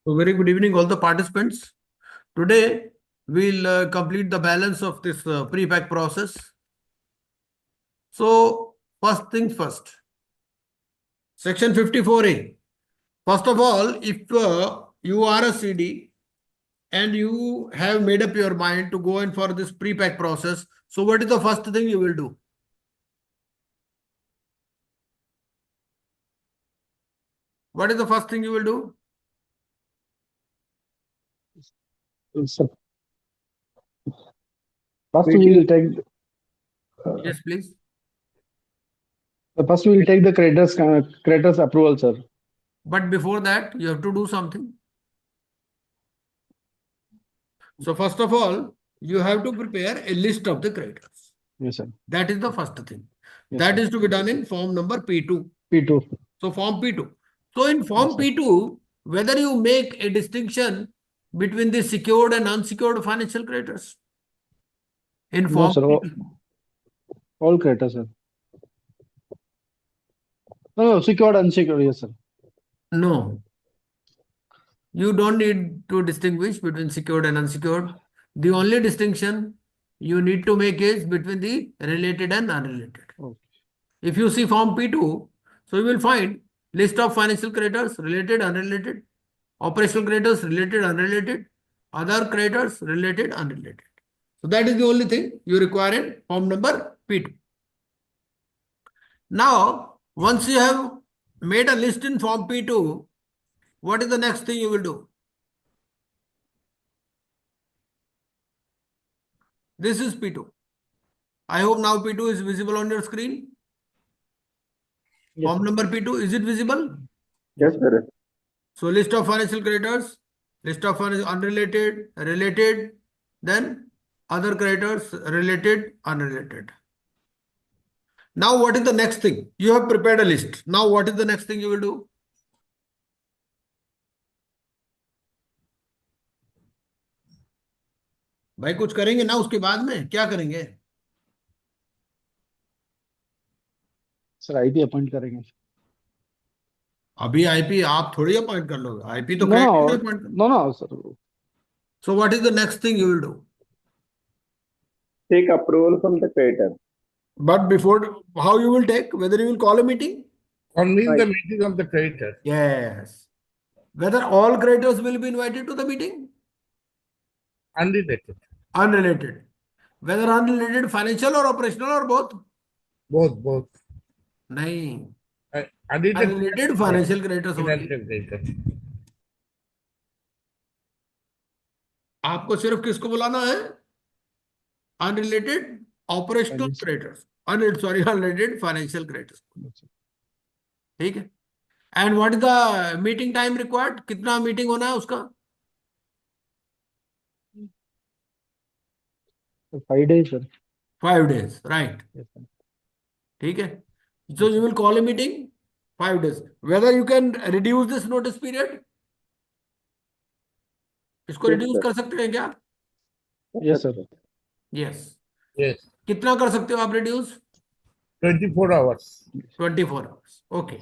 So very good evening, all the participants. Today, we'll complete the balance of this pre-pack process. So, first things first. Section 54A. First of all, if you are a CD and you have made up your mind to go in for this pre-pack process, so what is the first thing you will do? What is the first thing you will do? So first we will take Yes, please. first we will take the creditors approval, sir. But before that, you have to do something. So first of all, you have to prepare a list of the creditors. Yes, sir. That is the first thing. Yes, That sir. is to be done in form number P2. P2. So form P2. So in form Yes, sir. P2, whether you make a distinction between the secured and unsecured financial creditors. In No, form sir. P2. All creditors, sir. No, secured, unsecured. Yes, sir. No. You don't need to distinguish between secured and unsecured. The only distinction you need to make is between the related and unrelated. Okay. If you see form P2, so you will find list of financial creditors, related, unrelated, operational creditors, related, unrelated, other creditors, related, unrelated. So that is the only thing you require in form number P2. Now, once you have made a list in form P2, what is the next thing you will do? This is P2. I hope now P2 is visible on your screen. Yes, Form sir. number P2, is it visible? Yes, sir. So list of financial creditors, list of unrelated, related, then other creditors, related, unrelated. Now what is the next thing? You have prepared a list. Now what is the next thing you will do? भाई कुछ करेंगे ना उसके बाद में क्या करेंगे? Sir IP appoint करेंगे. अभी आईपी आप थोड़ी अपॉइंट कर लोगे. आईपी तो No, क्रेडिट no, अपॉइंट कर. no, sir. So what is the next thing you will do? Take approval from the creditor. But before, how you will take? Whether you will call a meeting? Convene the Right. meeting of the creditor. Yes. Whether all creditors will be invited to the meeting? Unrelated. Unrelated. Whether unrelated, financial or operational or both? Both. नहीं. Unrelated. Unrelated financial creditors only. Financial creditor. आपको सिर्फ किसको बुलाना है? Unrelated operational creditors. Unrelated financial creditors. ठीक है. And what is the meeting time required? कितना meeting होना है उसका? 5 days, sir. 5 days, right? Yes, sir. ठीक है. So you will call a meeting 5 days. Whether you can reduce this notice period? इसको Yes, reduce sir. कर सकते हैं क्या? Yes, sir. यस. Yes. कितना कर सकते हो आप रिड्यूस? 24 hours. 24 hours. ओके.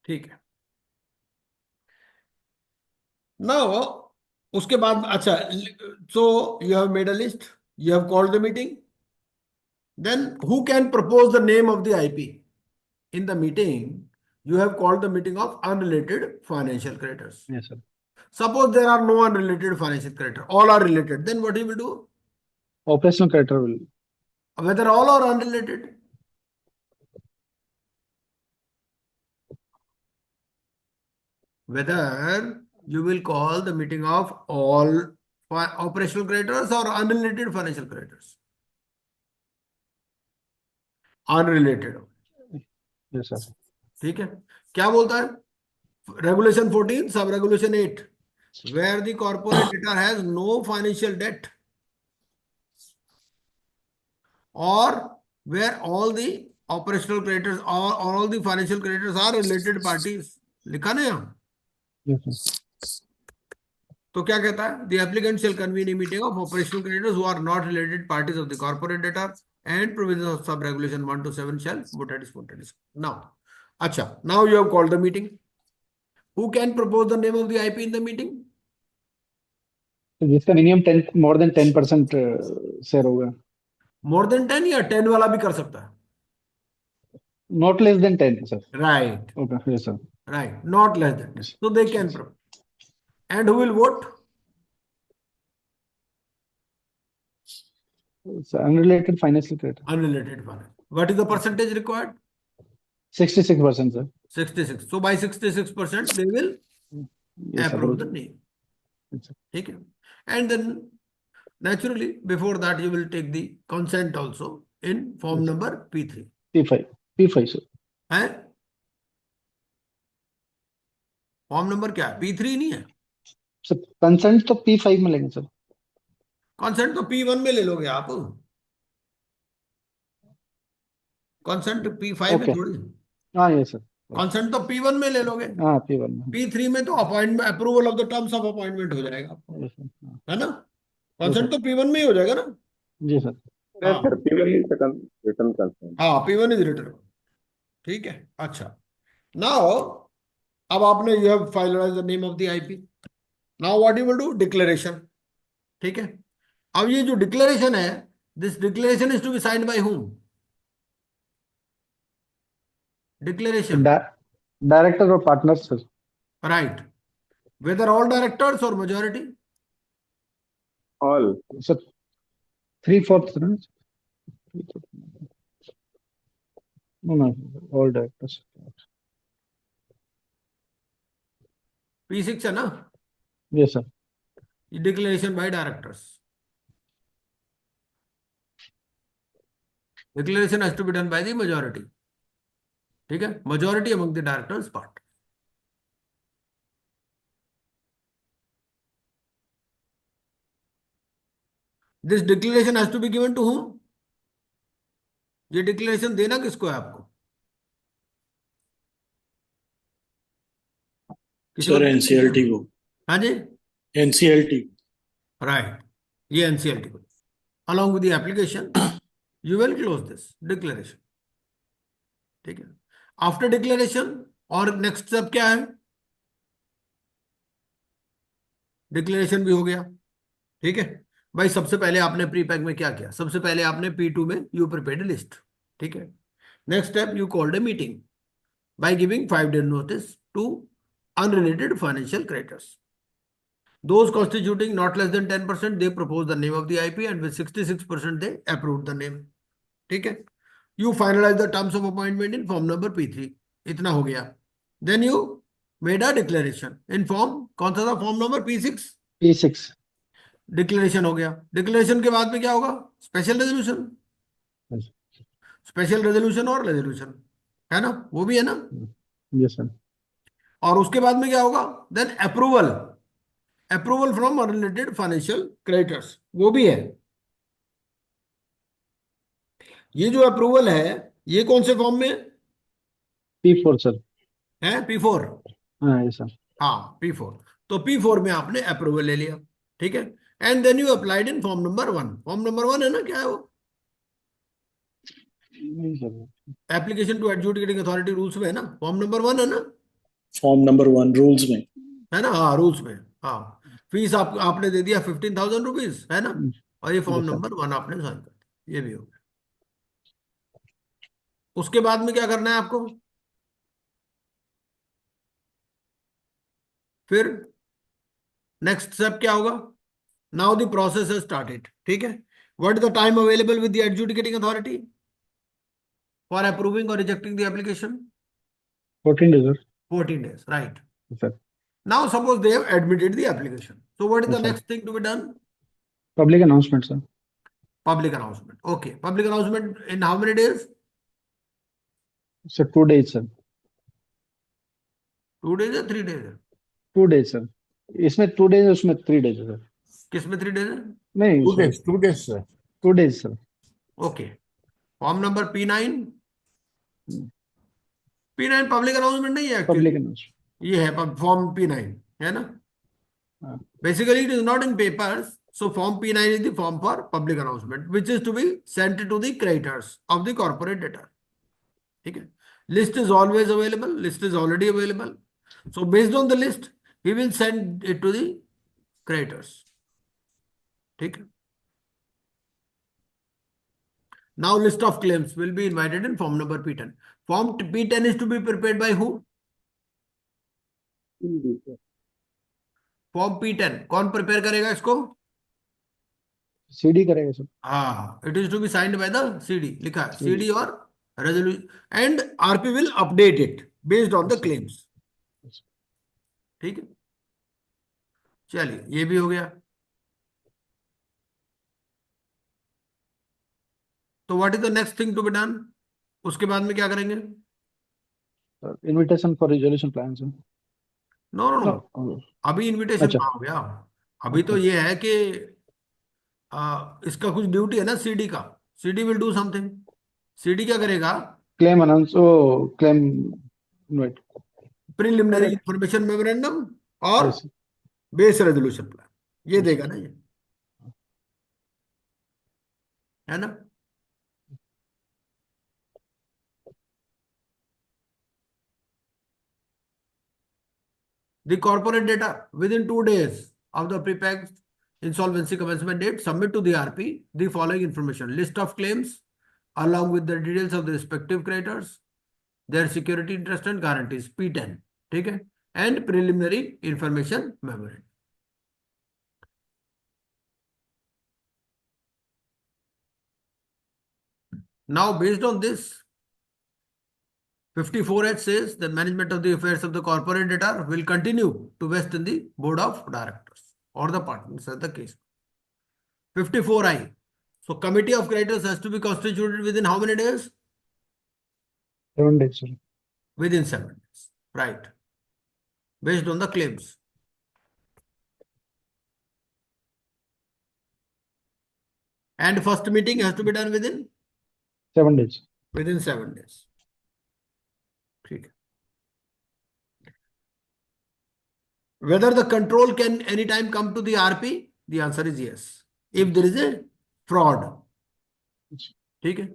ठीक है. नाउ उसके बाद अच्छा, so you have made a list, you have called the meeting. Then who can propose the name of the IP? In the meeting you have called the meeting of unrelated financial creditors. Yes, sir. Suppose there are no unrelated financial creditors, all are related, then what you will do? Operational creditor will. Whether all are unrelated? Whether you will call the meeting of all operational creditors or unrelated financial creditors? Unrelated. Yes, sir. ठीक है. क्या बोलता है? Regulation 14, sub regulation 8, where the corporate debtor has no financial debt or where all the operational creditors or all the financial creditors are related parties. लिखा ना यहाँ? Yes, sir. तो क्या कहता है? The applicant shall convene a meeting of operational creditors who are not related parties of the corporate debtor and provisions of sub regulation 1 to 7 shall spontaneously. Now, acha, now you have called the meeting. Who can propose the name of the IP in the meeting? तो जिसका minimum 10 more than 10% share होगा, More than 10 या 10 वाला भी कर सकता है. not less than 10 sir. Right, Okay, yes sir. right. Not less than 10. Yes. So they can propose. And who will vote? It's unrelated financial creditor. Unrelated finance. What is the percentage required? 66% sir. 66. So by 66%, they will Yes sir. approve the name. Yes, sir. Okay. And then naturally, before that, you will take the consent also in form Yes. number P3. P5 sir. है? Form number क्या है? P3 नहीं है. Sir consent तो P5 में लेंगे sir. Consent तो P1 में ले लोगे आप. कंसेंट P5 में Okay. थोड़ी. हाँ yes sir. कंसेंट तो P1 में ले लोगे. हाँ P1 में. P3 में तो appointment approval of the terms of appointment हो जाएगा आपको. Yes, sir. हाँ. है ना? कंसेंट तो P1 में ही हो जाएगा ना. जी सर. Yes, हाँ. sir. P1 is the written consent. हाँ, P1 इज रिटर्न. ठीक है. अच्छा. नाउ अब आपने you have finalise the name of the IP. Now what you will do? Declaration. ठीक है. अब ये जो डिक्लेरेशन है, this declaration is to be signed by whom? Declaration. Director और partner sir. Right. Whether all directors or majority? All. Sir 3/4 sir. No, all directors. P6 है ना? Yes sir. Declaration by directors. Declaration has to be done by the majority. ठीक है. Majority among the directors part. This declaration has to be given to whom? ये declaration देना किसको है आपको? Sir NCLT को. हाँ जी. एनसीएलटी. राइट. ये एनसीएलटी को. along with the application you will close this declaration. ठीक है. आफ्टर डिक्लेरेशन और नेक्स्ट स्टेप क्या है? डिक्लेरेशन भी हो गया. ठीक है भाई. सबसे पहले आपने प्री पैक में क्या किया? सबसे पहले आपने P2 में यू प्रिपेयर्ड लिस्ट. ठीक है. Next step, you called a meeting by giving 5 days notice to unrelated financial creditors. Those constituting not less than 10%, they propose the name of the IP, and with 66% they approve the name. ठीक है. You finalize the terms of appointment in form number P3. इतना हो गया. Then you made a declaration in form, कौन सा था form number? P6. P6. Declaration हो गया. डिक्लेरेशन के बाद में क्या होगा? Special resolution. Yes. Special resolution और रेजोल्यूशन है ना, वो भी है ना. Yes sir. और उसके बाद में क्या होगा? Then approval. Approval from unrelated financial creditors, वो भी है. ये जो अप्रूवल है ये कौन से फॉर्म में P4 सर. है? P4. हाँ yes sir. हाँ P4. तो P4 में आपने अप्रूवल ले लिया. ठीक है. And then you applied in form number 1. Form number 1 है ना, क्या है वो? नहीं sir. Application to adjudicating authority rules में है ना. फॉर्म नंबर 1 है ना, फॉर्म नंबर 1 रूल्स में है ना. हाँ रूल्स में. हाँ. फीस आपने दे दिया 15,000 रुपीज, है ना. और ये फॉर्म Yes, sir. नंबर 1 आपने साइन कर दिया. ये भी हो गया. उसके बाद में क्या करना है आपको? फिर नेक्स्ट स्टेप क्या होगा? Now the process has started. ठीक है. What is the time available with the adjudicating authority for approving or rejecting the application? 14 days sir. 14 days. Right. Yes, sir. Now suppose they have admitted the application. So what is Yes, the sir. next thing to be done? Public announcement sir. Public announcement. Okay. Public announcement in how many days? Sir 2 days sir. 2 days or 3 days? 2 days sir. इसमें 2 days उसमें 3 days sir. किसमें 3 days है? नहीं 2 sir. days, 2 days, sir. 2 days sir. Okay. Form number P9. P9 public announcement नहीं है Public actually. announcement. ये है form P9, है ना. हाँ. Basically it is not in papers. So form P9 is the form for public announcement, which is to be sent to the creditors of the corporate debtor. Okay. List is always available. List is already available. So based on the list, he will send it to the creditors. Okay. Now list of claims will be invited in form number P10. Form P10 is to be prepared by who? Form P10 कौन prepare करेगा इसको? CD करेगा sir. हाँ, it is to be signed by the CD. लिखा है CD और resolution and RP will update it based on the claims. ठीक है, चलिए ये भी हो गया. तो what is the next thing to be done? उसके बाद में क्या करेंगे? Invitation for resolution plan sir. No no no, No. अभी इनविटेशन अच्छा. कहाँ हो गया? अभी तो ये है कि इसका कुछ ड्यूटी है ना CD का. CD will do something. CD क्या करेगा? Claim announce. Oh, claim invite. Preliminary Correct. Information memorandum और Yes. बेस रेजोल्यूशन प्लान, ये देगा ना, ये है ना. The corporate data within 2 days of the prepaid insolvency commencement date, submit to the RP the following information: list of claims along with the details of the respective creditors, their security interest and guarantees, P10. ठीक है, and preliminary information memorandum. Now based on this, 54H says the management of the affairs of the corporate debtor will continue to vest in the board of directors or the partners as the case. 54I. So committee of creditors has to be constituted within how many days? 7 days sir. Within 7 days. Right. Based on the claims. And first meeting has to be done within 7 days. 7 days. ठीक है. Whether the control can anytime come to the RP? The answer is yes. If there is a fraud. ठीक है.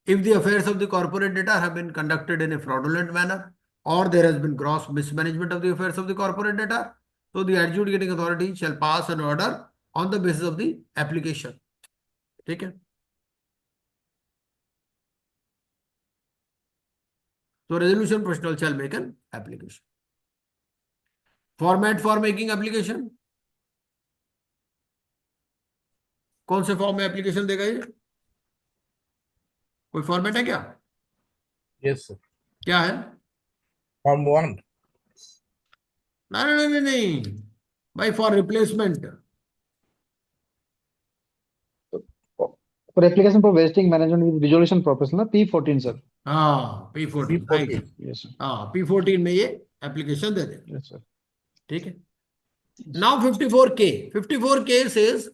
If the affairs of the corporate debtor have been conducted in a fraudulent manner or there has been gross mismanagement of the affairs of the corporate debtor, so the adjudicating authority shall pass an order on the basis of the application. ठीक है. So resolution professional shall make an application. Format for making application. कौन से form में application देगा ये? कोई format है क्या? Yes, sir. क्या है? Form 1. नहीं भाई, for replacement. For application for wasting management with resolution purpose ना P14 sir. हाँ, P14. P14. Yes sir. हाँ, P14 में ये एप्लीकेशन दे दे. Yes sir. ठीक है. Now 54K. 54K says,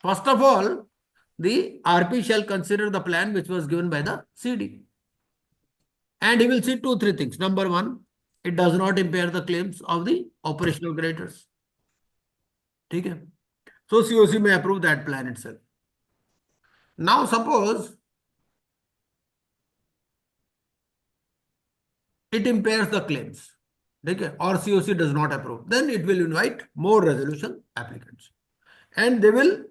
first of all, the RP shall consider the plan which was given by the CD. And he will see 2-3 things. Number one, it does not impair the claims of the operational creditors. ठीक है. So COC may approve that plan itself. Now suppose it impairs the claims. Okay, or COC does not approve, then it will invite more resolution applicants and they will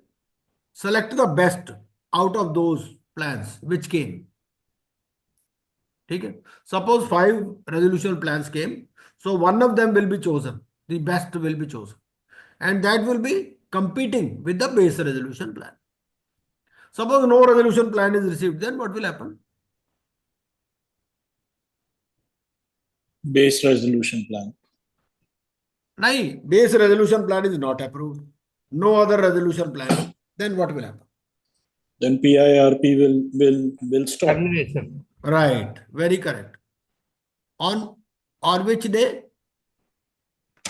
select the best out of those plans which came. Okay, suppose 5 resolution plans came, so one of them will be chosen, the best will be chosen, and that will be competing with the base resolution plan. Suppose no resolution plan is received, then what will happen? Base resolution plan. Nahi, base resolution plan is not approved. No other resolution plan. Then what will happen? Then PIRP will stop. Termination. Right. Very correct. On which day?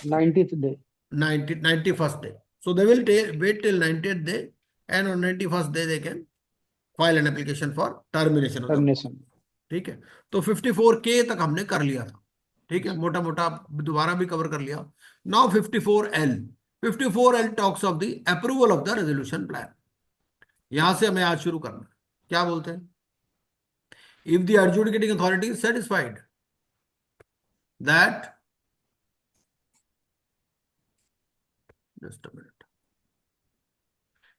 90th day. 91st day. So they will wait till 90th day, and on 91st day they can file an application for termination of the. Termination. ठीक है. तो 54K तक हमने कर लिया था. ठीक है, मोटा मोटा दोबारा भी कवर कर लिया. Now 54L. 54L talks of the approval of the resolution plan. यहां से हमें आज शुरू करना है. क्या बोलते हैं? If the adjudicating authority is satisfied that, just a minute.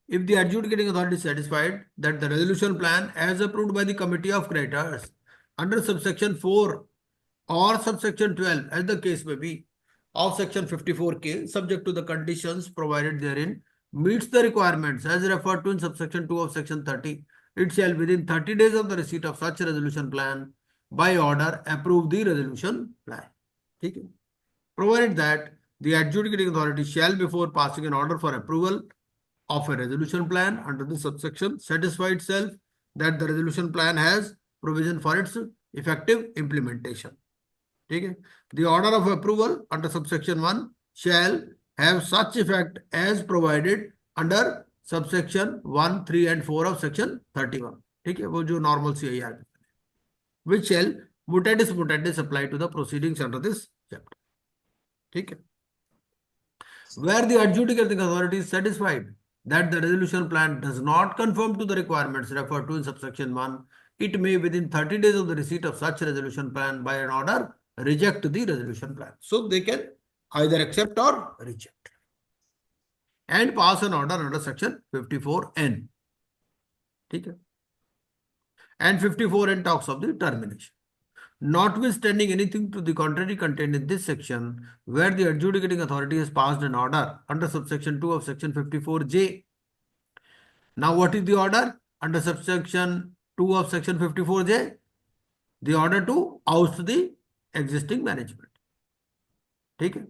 If the adjudicating authority is satisfied that the resolution plan as approved by the committee of creditors under subsection 4 or subsection 12 as the case may be of section 54K subject to the conditions provided therein meets the requirements as referred to in subsection 2 of section 30, it shall within 30 days of the receipt of such resolution plan by order approve the resolution plan. ठीक है? Provided that the adjudicating authority shall before passing an order for approval of a resolution plan under the subsection satisfy itself that the resolution plan has provision for its effective implementation. Okay? The order of approval under subsection 1 shall have such effect as provided under subsection 1, 3 and 4 of section 31. Okay? वो जो normal CIR, which shall mutatis apply to the proceedings under this chapter. Okay? Where the adjudicating authority is satisfied that the resolution plan does not conform to the requirements referred to in subsection 1, it may within 30 days of the receipt of such resolution plan by an order reject the resolution plan. So they can either accept or reject and pass an order under section 54N. Okay? And 54N talks of the termination. Notwithstanding anything to the contrary contained in this section, where the adjudicating authority has passed an order under subsection 2 of section 54J. Now, what is the order under subsection 2 of section 54J? The order to oust the existing management. Okay?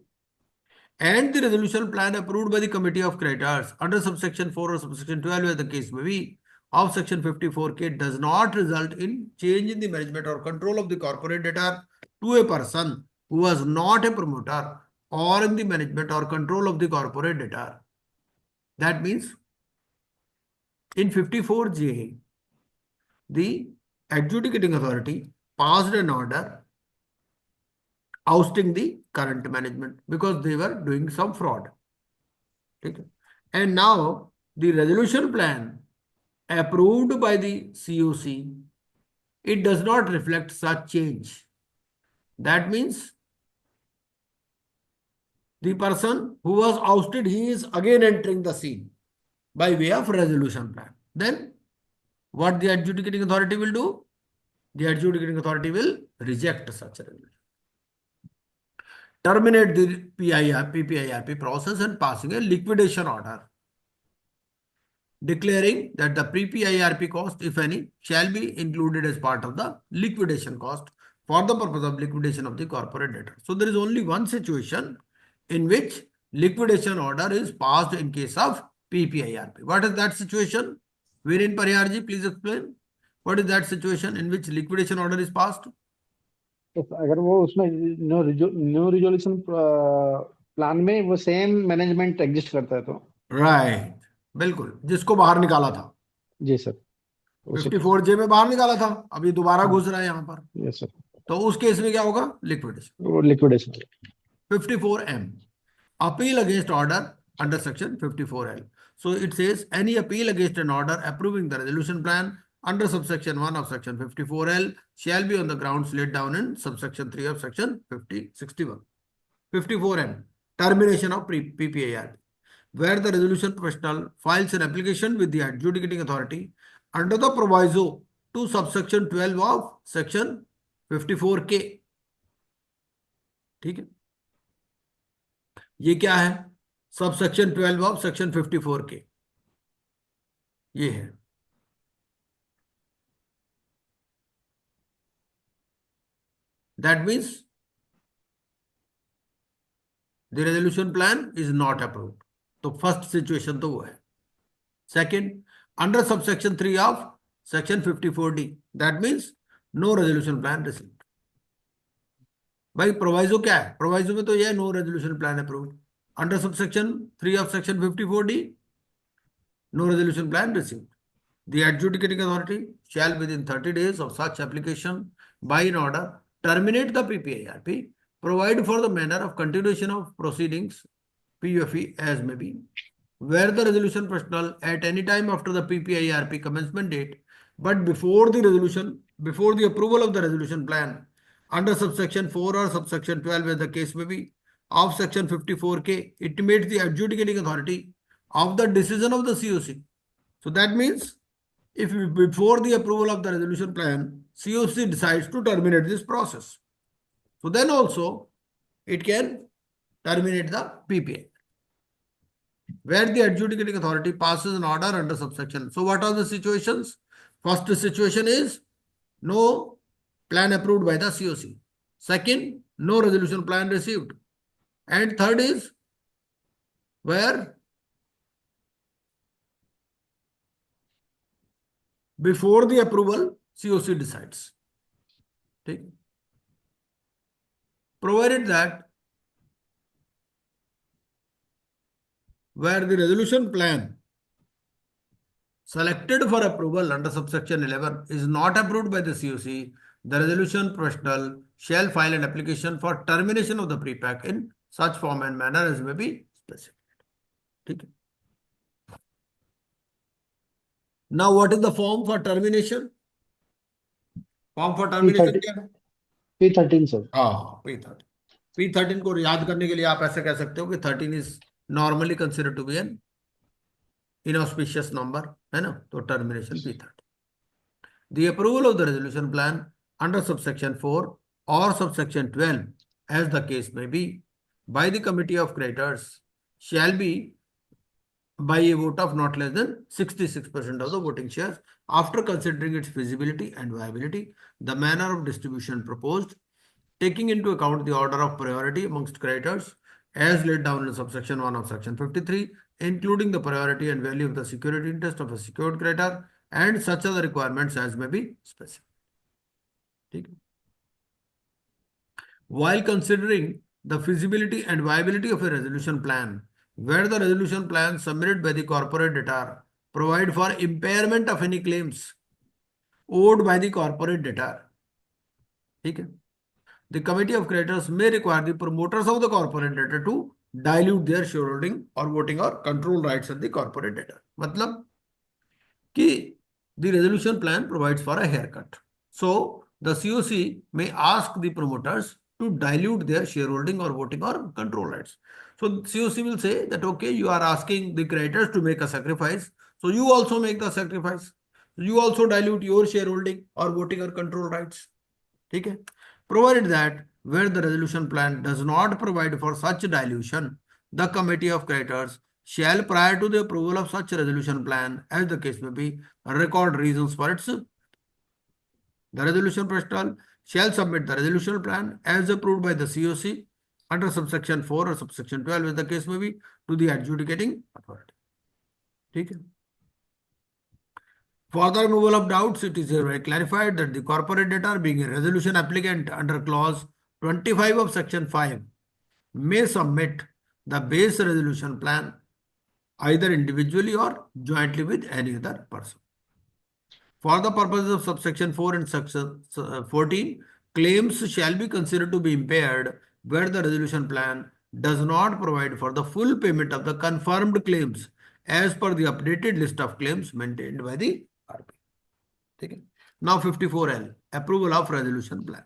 And the resolution plan approved by the committee of creditors under subsection 4 or subsection 12, as the case may be, of section 54K does not result in change in the management or control of the corporate debtor to a person who was not a promoter or in the management or control of the corporate debtor. That means in 54J, the adjudicating authority passed an order ousting the current management because they were doing some fraud. Okay? And now the resolution plan approved by the COC, it does not reflect such change. That means the person who was ousted, he is again entering the scene by way of resolution plan. Then what the adjudicating authority will do? The adjudicating authority will reject such a resolution, terminate the PPIRP process and passing a liquidation order, declaring that the PPIRP cost, if any, shall be included as part of the liquidation cost for the purpose of liquidation of the corporate debtor. So there is only one situation in which liquidation order is passed in case of PPIRP. What is that situation? Wherein Pariharji, please explain. What is that situation in which liquidation order is passed? तो अगर वो उसमें new resolution plan में वो same management exist करता है तो right, बिल्कुल, जिसको बाहर निकाला था. जी सर. 54J में बाहर निकाला था, अभी दोबारा घुस रहा है यहाँ पर. Yes sir. तो उस केस में क्या होगा? लिक्विडेशन. वो liquidation. 54M, appeal against order under section 54L. So it says any appeal against an order approving the resolution plan under subsection 1 of section 54L shall be on the grounds laid down in subsection 3 of section 61. 54M, termination of PPIRP, where the resolution professional files an application with the adjudicating authority under the proviso to subsection 12 of section 54K. ठीक है, ये क्या है? Subsection 12 of section 54K, ये है. That means the resolution plan is not approved. तो first situation तो वो है. Second, under subsection 3 of section 54D, that means no resolution plan received. भाई प्रोवाइजो क्या है? प्रोवाइजो में तो ये no resolution plan approved. Under subsection 3 of section 54D, no resolution plan received. The adjudicating authority shall within 30 days of such application by an order terminate the PPIRP, provide for the manner of continuation of proceedings PUFE as may be, where the resolution personal at any time after the PPIRP commencement date, but before the approval of the resolution plan under subsection 4 or subsection 12 as the case may be of section 54K, intimates the adjudicating authority of the decision of the COC. So that means if before the approval of the resolution plan, COC decides to terminate this process, so then also it can terminate the PPI, where the adjudicating authority passes an order under subsection. So what are the situations? First situation is no plan approved by the COC. Second, no resolution plan received. And third is where before the approval, COC decides. Okay. Provided that where the resolution plan selected for approval under subsection 11 is not approved by the COC, the resolution professional shall file an application for termination of the pre-pack in such form and manner as may be specified. Okay. Now, what is the form for termination? Form for termination क्या है? P13 sir. हाँ, P13. P13 को याद करने के लिए आप ऐसे कह सकते हो कि 13 is normally considered to be an inauspicious number, है ना? तो termination P13. The approval of the resolution plan under subsection 4 or subsection 12, as the case may be, by the committee of creditors shall be by a vote of not less than 66% of the voting shares after considering its feasibility and viability, the manner of distribution proposed, taking into account the order of priority amongst creditors as laid down in subsection 1 of section 53, including the priority and value of the security interest of a secured creditor and such other requirements as may be specified. Okay. While considering the feasibility and viability of a resolution plan, where the resolution plan submitted by the corporate debtor provide for impairment of any claims owed by the corporate debtor, okay, the committee of creditors may require the promoters of the corporate debtor to dilute their shareholding or voting or control rights of the corporate debtor. मतलब कि the resolution plan provides for a haircut. So the COC may ask the promoters to dilute their shareholding or voting or control rights. So COC will say that, okay, you are asking the creditors to make a sacrifice. So you also make the sacrifice. You also dilute your shareholding or voting or control rights. Okay. Provided that where the resolution plan does not provide for such dilution, the committee of creditors shall, prior to the approval of such resolution plan, as the case may be, record reasons for its. The resolution professional shall submit the resolution plan as approved by the COC under subsection 4 or subsection 12, as the case may be, to the adjudicating authority. Okay. For the removal of doubts, it is hereby clarified that the corporate debtor, being a resolution applicant under clause 25 of section 5, may submit the base resolution plan either individually or jointly with any other person. For the purposes of subsection 4 and section 14, claims shall be considered to be impaired where the resolution plan does not provide for the full payment of the confirmed claims as per the updated list of claims maintained by the RP. Okay. Now 54L, approval of resolution plan.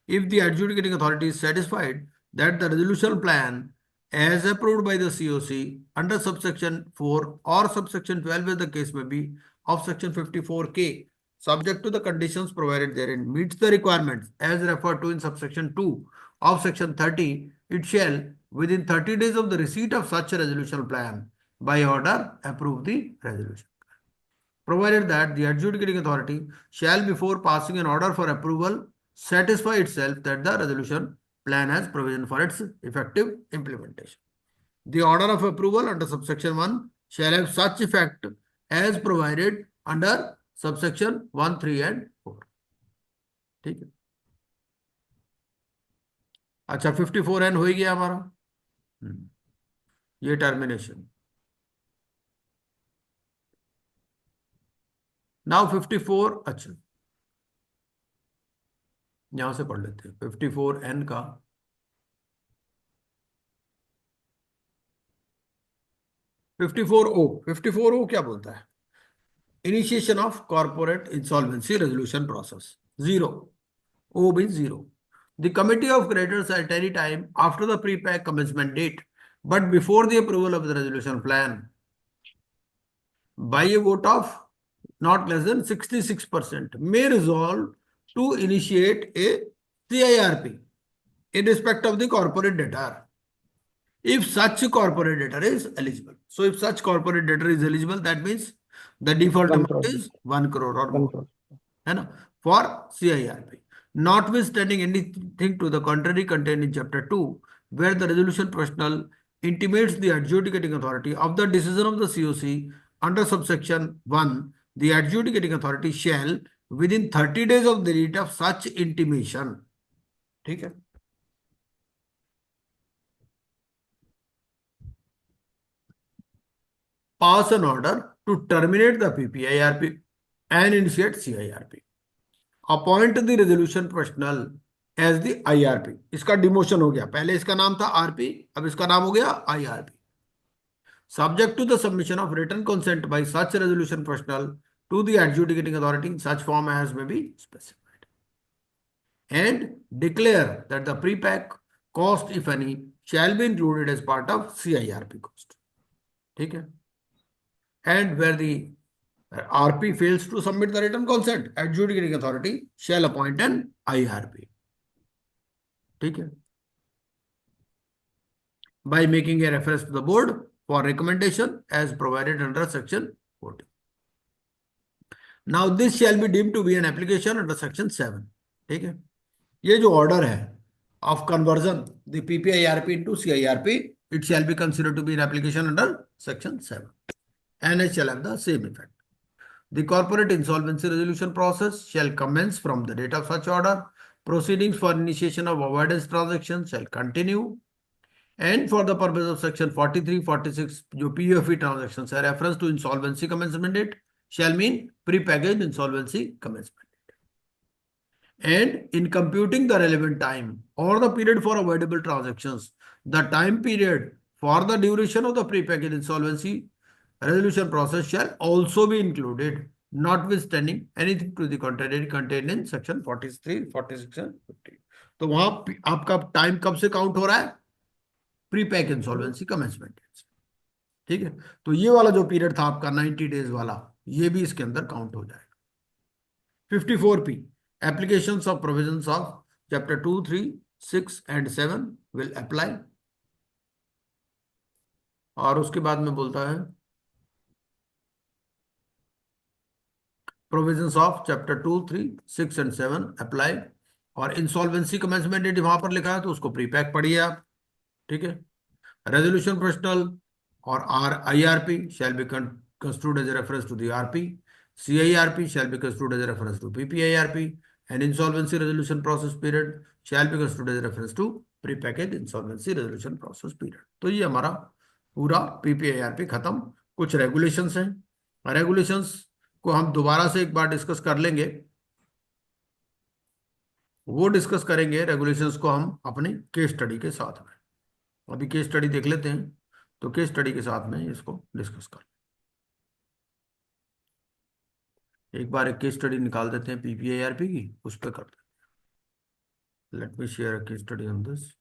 If the adjudicating authority is satisfied that the resolution plan as approved by the COC under subsection 4 or subsection 12, as the case may be, of section 54K, subject to the conditions provided therein, meets the requirements as referred to in subsection 2 of section 30, it shall, within 30 days of the receipt of such a resolution plan, by order approve the resolution. Provided that the adjudicating authority shall, before passing an order for approval, satisfy itself that the resolution plan has provision for its effective implementation. The order of approval under subsection 1 shall have such effect as provided under subsection 1, 3 and 4. ठीक है. अच्छा 54N हो ही गया हमारा. ये termination. Now 54, अच्छा यहां से पढ़ लेते हैं 54N का. 54O क्या बोलता है? Initiation of corporate insolvency resolution process. 0. O means 0. The committee of creditors at any time after the pre-pack commencement date, but before the approval of the resolution plan, by a vote of not less than 66%, may resolve to initiate a CIRP in respect of the corporate debtor, if such corporate debtor is eligible. So if such corporate debtor is eligible, that means the default 1 amount crore. is 1 crore or 1 more. crore. है ना, for CIRP. Notwithstanding anything to the contrary contained in chapter 2, where the resolution professional intimates the adjudicating authority of the decision of the COC under subsection 1, the adjudicating authority shall within 30 days of the date of such intimation, ठीक है, pass an order to terminate the PPIRP and initiate CIRP. Appoint the resolution professional as the IRP. इसका demotion हो गया, पहले इसका नाम था RP, अब इसका नाम हो गया IRP. Subject to the submission of written consent by such resolution professional to the adjudicating authority in such form as may be specified, and declare that the prepack cost if any shall be included as part of CIRP cost, ठीक है. And where the RP fails to submit the written consent, adjudicating authority shall appoint an IRP. ठीक है, by making a reference to the board for recommendation as provided under section 40. Now this shall be deemed to be an application under section 7. ठीक है, ये जो order है of conversion the PPIRP into CIRP, it shall be considered to be an application under section 7, and it shall have the same effect. The corporate insolvency resolution process shall commence from the date of such order. Proceedings for initiation of avoidance transactions shall continue. And for the purpose of section 43, 46, जो PUFE transactions है, reference to insolvency commencement date shall mean pre-packaged insolvency commencement date. And in computing the relevant time or the period for avoidable transactions, the time period for the duration of the pre-packaged insolvency resolution process shall also be included, notwithstanding anything to the contrary contained in section 43, 46 and 50. तो वहां आपका time कब से count हो रहा है? Pre pack insolvency commencement, ठीक है. तो ये वाला जो पीरियड था आपका 90 डेज वाला, ये भी इसके अंदर काउंट हो जाएगा. 54P, applications of provisions of chapter 2, 3, 6 and 7 will apply. और उसके बाद में बोलता है provisions of chapter 2, 3, 6 and 7 apply. और इंसॉल्वेंसी कमेंसमेंट डेट वहां पर लिखा है तो उसको प्री पैक पढ़िए आप, ठीक है. रेजोल्यूशन प्रोफेशनल और IRP shall be construed as a reference to the RP. CIRP shall be construed as a reference to PPIRP, and insolvency resolution process period shall be construed as a reference to pre-packaged insolvency resolution process period. तो ये हमारा पूरा PPIRP खत्म. कुछ regulations हैं, regulations को हम दोबारा से एक बार डिस्कस कर लेंगे. वो डिस्कस करेंगे रेगुलेशंस को हम अपनी केस स्टडी के साथ में. अभी केस स्टडी देख लेते हैं, तो केस स्टडी के साथ में इसको डिस्कस कर एक बार एक केस स्टडी निकाल देते हैं PPIRP की, उस पर करते हैं. Let me share case study on this.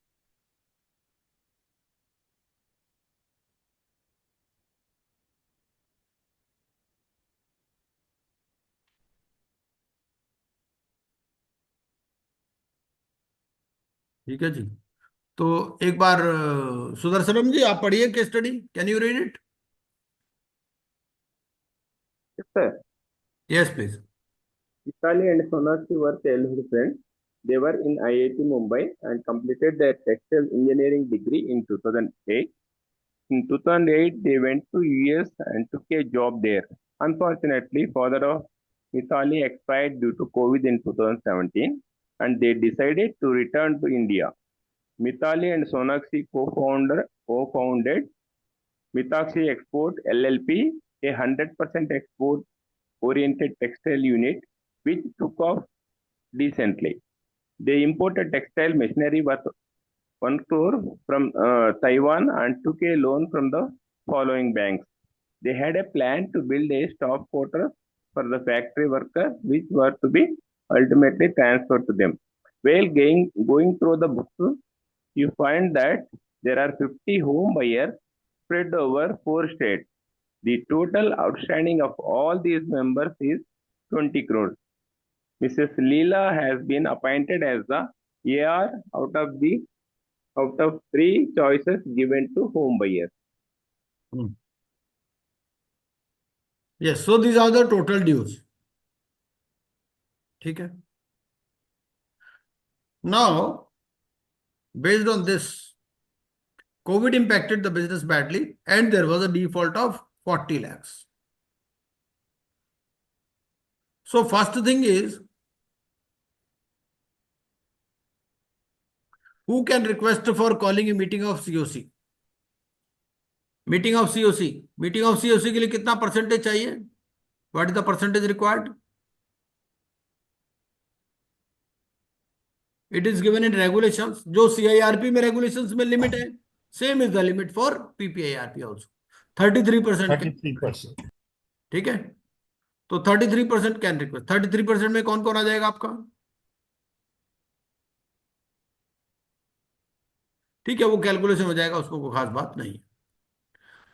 ठीक है जी. तो एक बार सुदर्शनम जी आप पढ़िए case study. Can you read it? Yes, sir. Yes please. Itali and Sonakshi were childhood friends. They were in IIT Mumbai and completed their textile engineering degree in 2008. In 2008, they went to US and took a job there. Unfortunately, father of Mithali expired due to COVID in 2017, and they decided to return to India. Mithali and Sonakshi co-founded Mithakshi Export LLP, a 100% export-oriented textile unit, which took off decently. They imported textile machinery worth 1 crore from Taiwan and took a loan from the following banks. They had a plan to build a staff quarters for the factory workers, which were to be ultimately transferred to them. While going through the books, you find that there are 50 home buyers spread over 4 states. The total outstanding of all these members is 20 crores. Mrs. Leela has been appointed as the AR out of 3 choices given to home buyers. Yes, so these are the total dues. ठीक है. Now, based on this, COVID impacted the business badly and there was a default of 40 lakhs. So first thing is, who can request for calling a meeting of COC? Meeting of COC. Meeting of COC के लिए कितना percentage चाहिए? What is the percentage required? It is given in regulations. जो CIRP में regulations में limit है, same is the limit for PPIRP also. 33%. 33%. ठीक है. तो 33% कैन रिक्वेस्ट. 33% में कौन कौन आ जाएगा आपका? ठीक है, वो कैलकुलेशन हो जाएगा, उसको कोई खास बात नहीं.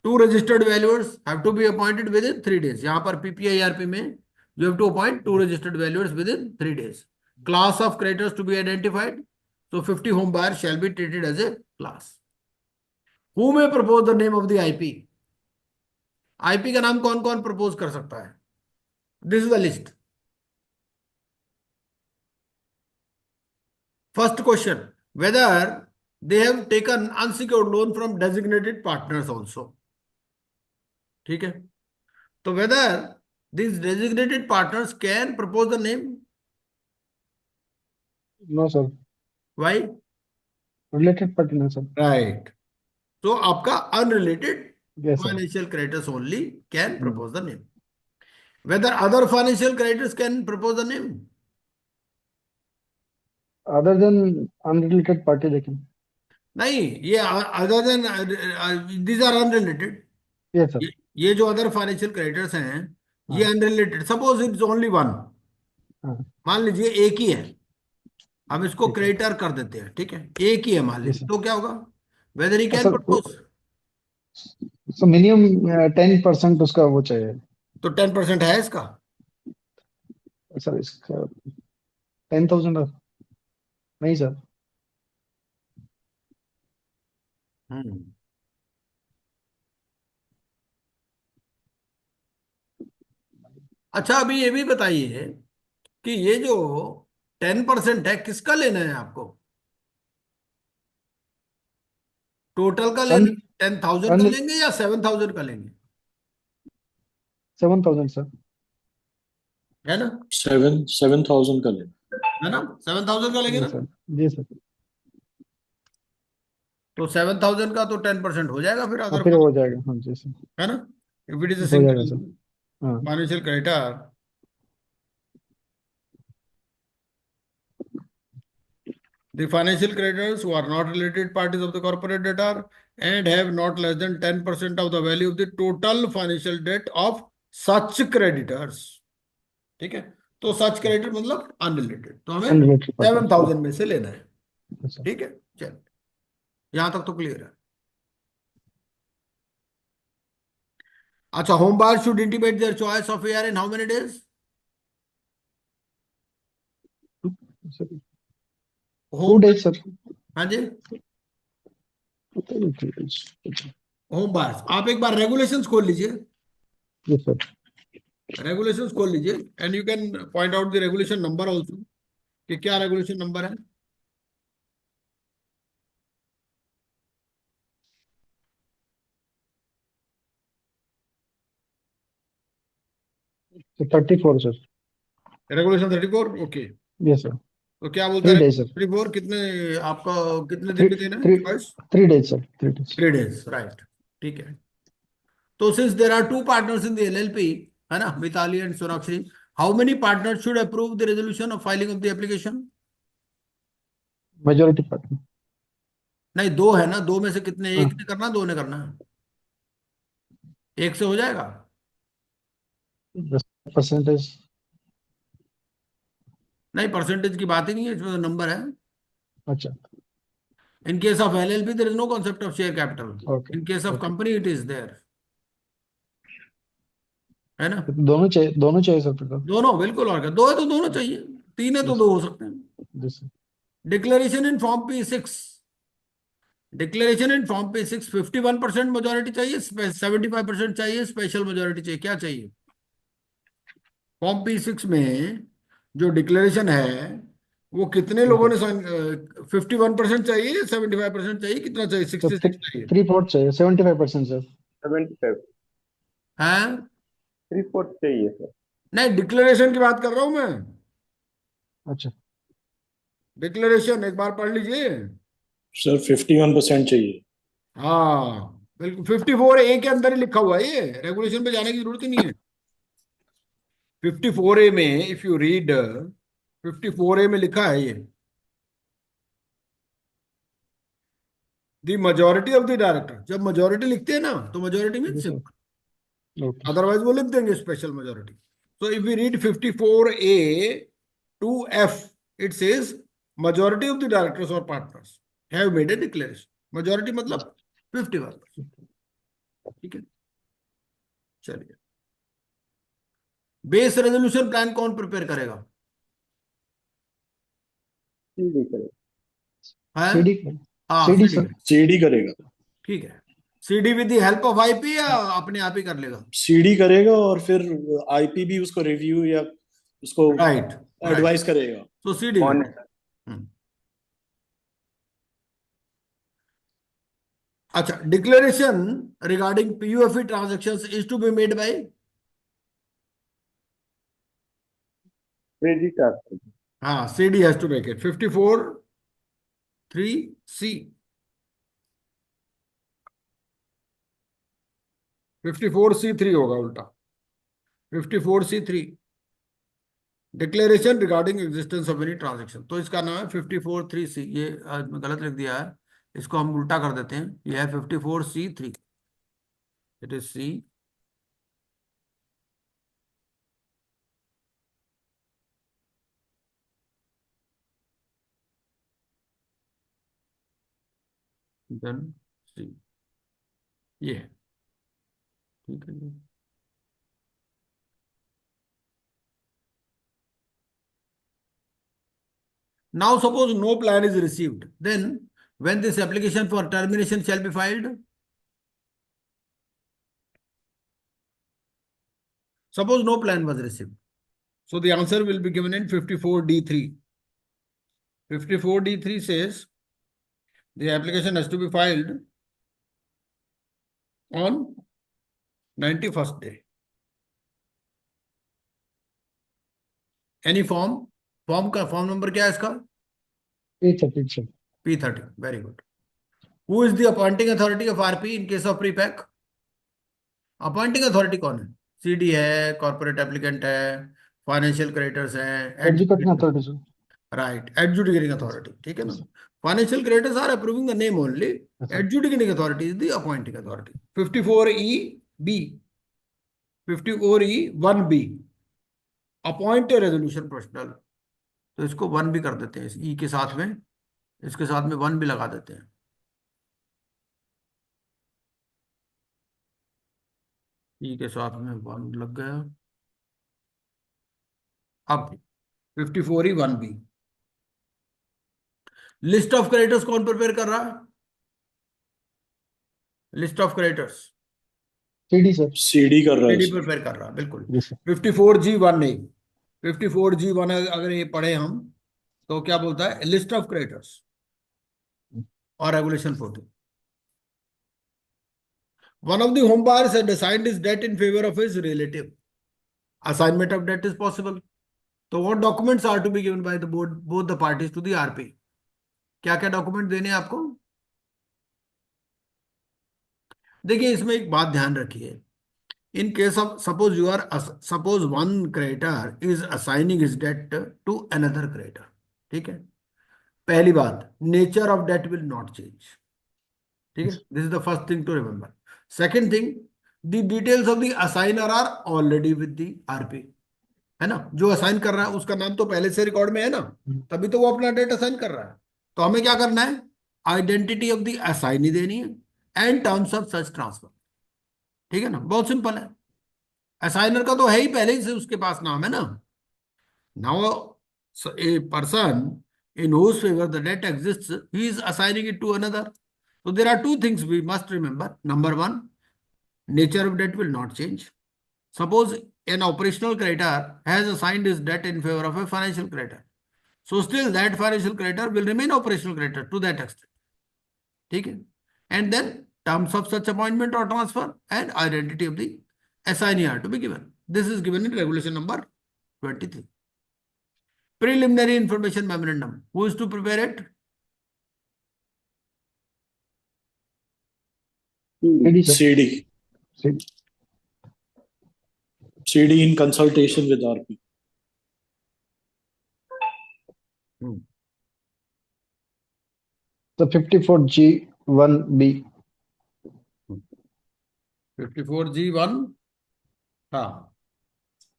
2 registered valuers have to be appointed within 3 days. यहाँ पर PPIRP में you have to appoint 2 registered valuers within 3 days. Class of creditors to be identified. So 50 home buyers shall be treated as a class. Who may propose the name of the IP? IP का नाम कौन कौन propose कर सकता है? This is the list. First question, whether they have taken unsecured loan from designated partners also. ठीक है. तो whether these designated partners can propose the name? No, sir. Why? Related party, no, sir. Right. So आपका unrelated Yes, sir. financial creditors only can propose the name. Whether other financial creditors can propose the name? Other than unrelated party, they can. नहीं, ये other than these are unrelated. Yes, sir. ये जो other financial creditors हैं, ये unrelated. Suppose it's only one. हाँ. मान लीजिए एक ही है, हम इसको क्रेडिटर कर देते हैं. ठीक है, एक ही है मान लीजिए, तो क्या होगा? Weather he can sir, propose. So minimum 10% उसका वो चाहिए. तो 10% है इसका? सर इसका 10,000 नहीं सर. अच्छा, अभी ये भी बताइए कि ये जो 10% है, किसका लेना है आपको? टोटल का लेना? 10,000 का लेंगे या 7,000 का लेंगे? 7,000 सर. है ना? 7,000 का लेना है ना? 7,000 का लेंगे ना? जी सर. तो 7,000 का तो 10% हो जाएगा फिर अगर फिर हो जाएगा. हाँ जी सर. है ना? इफ इट इज हो जाएगा सर. हाँ. financial creditor, the financial creditors who are not related parties of the corporate debtor and have not less than 10% of the value of the total financial debt of such creditors. ठीक है, तो such creditor मतलब unrelated. तो हमें Unrelated party. 7,000 में से लेना है. Yes, sir. ठीक है, चल यहां तक तो क्लियर है. अच्छा, home buyers should intimate their choice of AR in how many days? Sir, 2 Home, days sir. हाँ जी, 2 days. Home buyers. आप एक बार रेगुलेशंस खोल लीजिए. Yes sir. रेगुलेशंस खोल लीजिए and you can point out the regulation number also, कि क्या regulation number है. So 34 sir. Regulation 34. Okay. Yes sir. तो क्या बोलता 3 है? days sir. 34 कितने आपका कितने दिन में देना है? 3 days sir. 3 days. 3 days, right. ठीक है. तो since there are 2 partners in the LLP, है ना, Mitali and Sonakshi, how many partners should approve the resolution of filing of the application? Majority partner. नहीं, 2 है ना. 2 में से कितने? एक ने करना, 2 ने करना? 1 से हो जाएगा? 10%। नहीं, परसेंटेज की बात ही नहीं है, इसमें तो नंबर है। अच्छा। In case of LLP, there is no concept of share capital. Okay In case of okay. company, it is there. है ना? दोनों चाहिए सर फिर तो। दोनों, बिल्कुल। और क्या, दो है तो दोनों चाहिए, तीन है तो Yes, दो हो सकते हैं। yes, sir. Declaration in form P6, declaration in form P6, 51% majority चाहिए, 75% चाहिए, स्पेशल मेजोरिटी चाहिए, क्या चाहिए? फॉर्म P6 में जो डिक्लेरेशन है वो कितने लोगों ने साइन? 51% चाहिए, 75% चाहिए, कितना चाहिए? तो 66 चाहिए। 3/4 चाहिए, 75% सर। 75, हाँ, 3/4 चाहिए सर। नहीं, डिक्लेरेशन की बात कर रहा हूं मैं। अच्छा। डिक्लेरेशन एक बार पढ़ लीजिए। सर 51% चाहिए। हाँ बिल्कुल, 54A के अंदर ही लिखा हुआ है, ये रेगुलेशन पे जाने की जरूरत ही नहीं है। 54A में इफ यू रीड, 54A में लिखा है ये, the majority of the director. जब मेजोरिटी लिखते हैं ना तो majority mean Yes, sir. Simple, okay. Otherwise वो लिख देंगे special majority. So if we read 54A to F, it says majority of the directors or partners have made a declaration. majority मतलब 51%। ठीक है, चलिए। बेस रेजोल्यूशन प्लान कौन prepare करेगा? CD करें। है? सीडी। हाँ, सीडी सीडी। सर। सीडी करेगा। ठीक है। CD with the help of IP या अपने आप ही कर लेगा? सीडी करेगा और फिर आईपी भी उसको रिव्यू या उसको राइट, राइट। एडवाइस करेगा। तो सीडी ऑन में, अच्छा, declaration regarding PUFE transactions is to be made by? Credit. हाँ, CD has to make it. 54(3)(C, 54(C)(3 होगा उल्टा। 54(C)(3) declaration regarding existence of any transaction, तो इसका नाम है 54(3)(C। ये आज मैं गलत लिख दिया है, इसको हम उल्टा कर देते हैं। ये है 54(C)(3), it is C, then C, ये है। ठीक है जी। Now suppose no plan is received, then when this application for termination shall be filed? Suppose no plan was received, so the answer will be given in 54(D)(3). 54(D)(3) says the application has to be filed on 91st day. Any form? Form का form number क्या है इसका? P30। P30, very good. Who is the appointing authority of RP in case of prepack? Appointing authority कौन है? CD है, corporate applicant है, financial creditors है, educating authority sir. Right, adjudicating authority. ठीक है ना? Yes, sir. Financial creditors are approving the name only, Yes, sir. Adjudicating authority is the appointing authority. 54(E)(B, 54(E)(1)(B, appoint resolution professional, तो इसको 1 भी कर देते हैं, इस ई के साथ में, इसके साथ में 1 भी लगा देते हैं। ई के साथ में 1 लग गया। अब 54(E)(1)(B, लिस्ट ऑफ क्रेडिटर्स कौन प्रिपेयर कर रहा है? List of creditors CD sir. CD कर रहा है सीडी सर। प्रिपेयर कर रहा है, बिल्कुल। Yes, sir. 54(G)(1)(A, 54(G)(1) अगर ये पढ़े हम तो क्या बोलता है? लिस्ट ऑफ क्रेडिटर्स और regulation 14, one of the home buyers had assigned his debt in favor of his relative. Assignment of debt is possible. So what documents are to be given by the board, both the parties to the RP? क्या क्या document देने हैं आपको? देखिए, इसमें एक बात ध्यान रखिए। In case of, suppose one creditor is assigning his debt to another creditor, ठीक है? पहली बात, nature of debt will not change, ठीक है? This is the first thing to remember. Second thing, the details of the assignor are already with the RP, है ना। जो assign कर रहा है उसका नाम तो पहले से रिकॉर्ड में है ना, तभी तो वो अपना डेटा असाइन कर रहा है। तो हमें क्या करना है, आइडेंटिटी ऑफ द असाइनी देनी है and terms of such transfer. ठीक है ना, बहुत सिंपल है। असाइनर का तो है ही पहले ही से उसके पास नाम है ना। Now, so a person in whose favor the debt exists, he is assigning it to another. So there are two things we must remember. Number one, nature of debt will not change. Suppose an operational creditor has assigned his debt in favor of a financial creditor. So still that financial creditor will remain operational creditor to that extent. Okay? And then terms of such appointment or transfer and identity of the assignee are to be given. This is given in regulation number 23. Preliminary information memorandum. Who is to prepare it? CD, sir. CD. CD. CD in consultation with RP. The 54G1B. 54G1.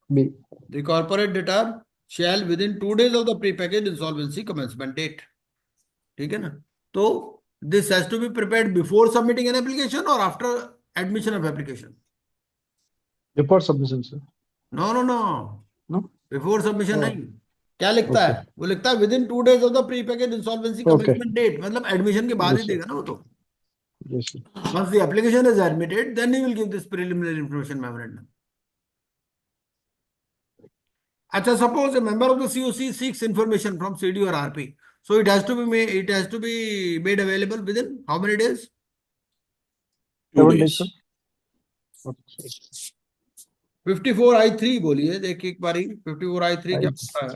B. The corporate debtor shall within 2 days of the prepackaged insolvency commencement date. ठीक है ना। तो this has to be prepared before submitting an application or after admission of application. Report submission, sir. No, no, no. No? Before submission Oh, नहीं। क्या लिखता है, okay. वो लिखता है within 2 days of the prepackaged insolvency Okay. commencement date, मतलब admission के बाद ही Yes, sir. देगा ना वो तो। Yes, sir. Once the application is admitted, then he will give this preliminary information memorandum. Acha, suppose a member of the COC seeks information from CD or RP, so it has to be made available within how many days? 2 7 days, days. sir. Okay. 54I3 बोलिए, देखिए एक बारी 54I3 क्या होता है।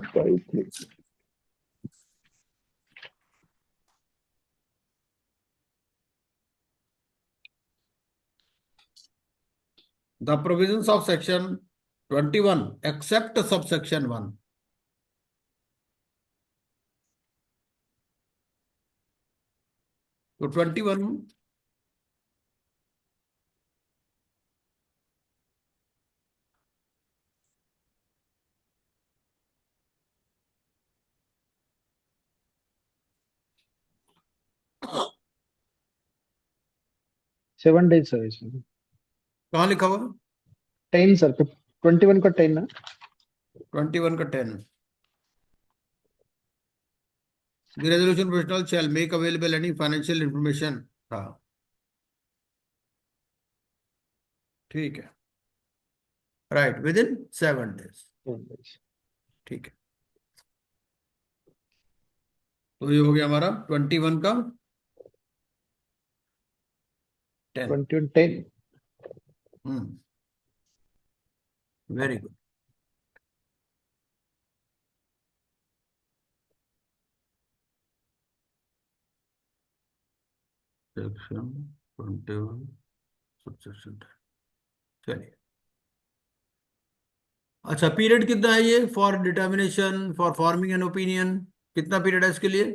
The provisions of section 21 except subsection 1. तो 21 7 days, sir. इसमें। कहाँ लिखा हुआ? 10, sir. 21 का 10 ना? 21 का 10. The resolution professional shall make available any financial information. हाँ, ठीक है, right, with in 7 days. 7 days. ठीक है, तो ये हो गया हमारा 21 का 10. 21, 10. Very good. Section 21 subsection 10. चलिए, अच्छा, पीरियड कितना है ये for determination for forming an opinion, कितना पीरियड है इसके लिए?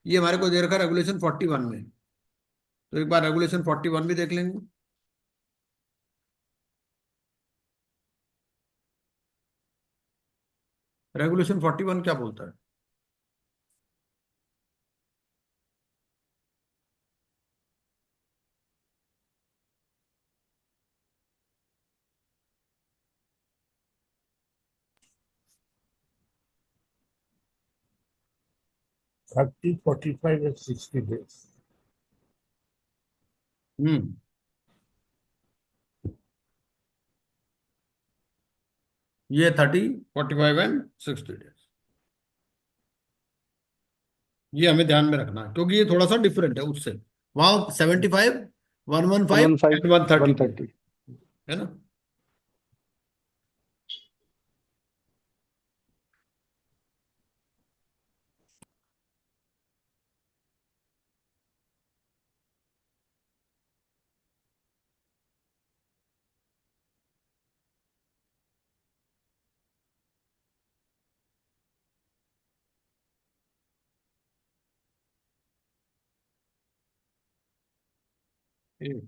ये हमारे को दे रखा रेगुलेशन 41 में, तो एक बार रेगुलेशन 41 भी देख लेंगे. रेगुलेशन 41 क्या बोलता है? Thirty, 45 and 60 days. हम्म ये 30, 45 एंड 60 डेज, ये हमें ध्यान में रखना है क्योंकि ये थोड़ा सा डिफरेंट है उससे. वहां 75, 115 115, एंड 130 130. है ना. एक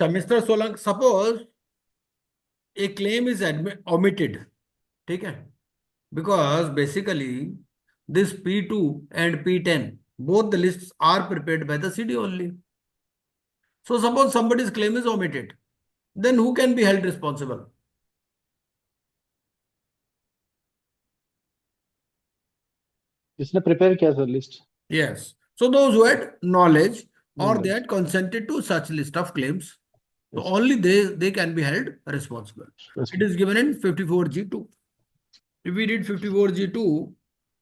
Mr. Solanki, suppose a claim is omitted, ठीक है, because basically this P2 and P10, both the lists are prepared by the CD only. So suppose somebody's claim is omitted, then who can be held responsible? इसने prepare किया sir list. Yes. So those who had knowledge or Hmm. they had consented to such list of claims, so Yes. only they can be held responsible. It is given in 54G2. If we read 54G2,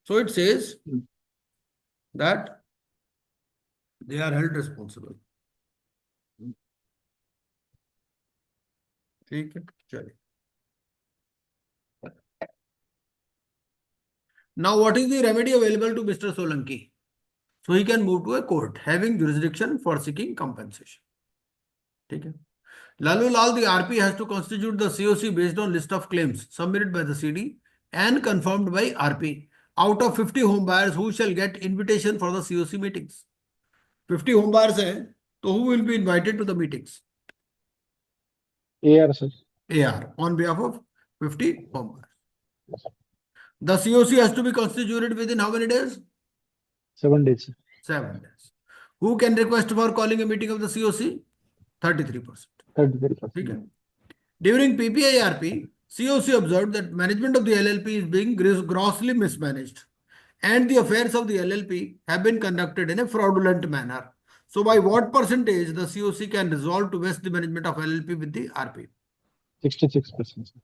so it says Hmm. that they are held responsible. ठीक है, चलिए. Now, what is the remedy available to Mr. Solanki? So he can move to a court having jurisdiction for seeking compensation. ठीक है. Lalu Lal, the RP has to constitute the COC based on list of claims submitted by the CD and confirmed by RP. Out of 50 home buyers, who shall get invitation for the COC meetings? 50 home buyers हैं, so who will be invited to the meetings? AR sir. AR on behalf of 50 home buyers. The COC has to be constituted within how many days? 7 days sir. 7 days. Who can request for calling a meeting of the COC? 33%. 33%. ठीक है. During PPIRP, COC observed that management of the LLP is being grossly mismanaged and the affairs of the LLP have been conducted in a fraudulent manner. So by what percentage the COC can resolve to vest the management of LLP with the RP? 66% sir.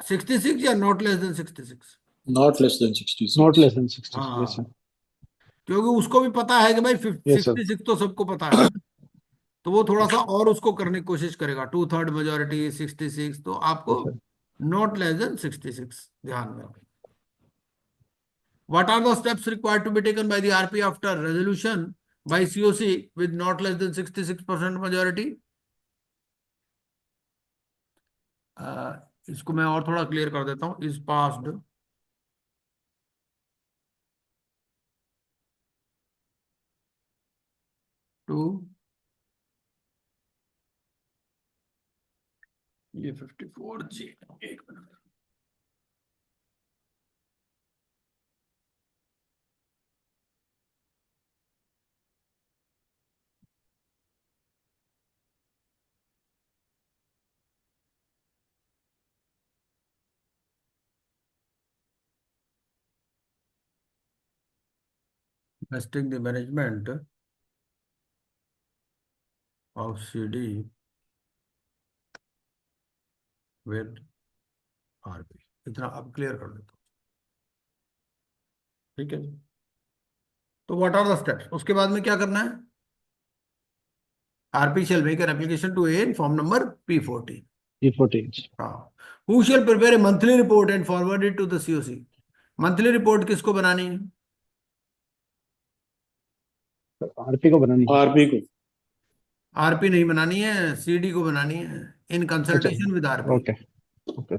66 or not less than 66? Not less than 66. Not less than 66. हाँ. Yes sir. क्योंकि उसको भी पता है कि भाई Yes, sir. 66 तो सबको पता है, तो वो थोड़ा सा और उसको करने की कोशिश करेगा. 2/3 मेजोरिटी 66, तो आपको Yes, sir. Not less than 66 ध्यान में. What are the steps required to be taken by the RP after resolution by COC with not less than 66% majority? इसको मैं और थोड़ा क्लियर कर देता हूं. इज पास्ड टू ये 54G. एक minute. Vesting the management of CD with RP. इतना अब क्लियर कर देता हूं. ठीक है. तो व्हाट आर द स्टेप्स? उसके बाद में क्या करना है? RP shall make an application to A in form number P14. P14. हाँ. Who shall prepare a monthly report and forward it to the COC? Monthly report किसको बनानी है? RP को बनानी है. RP को. आरपी नहीं बनानी है, CD को बनानी है in consultation with RP. Okay. Okay.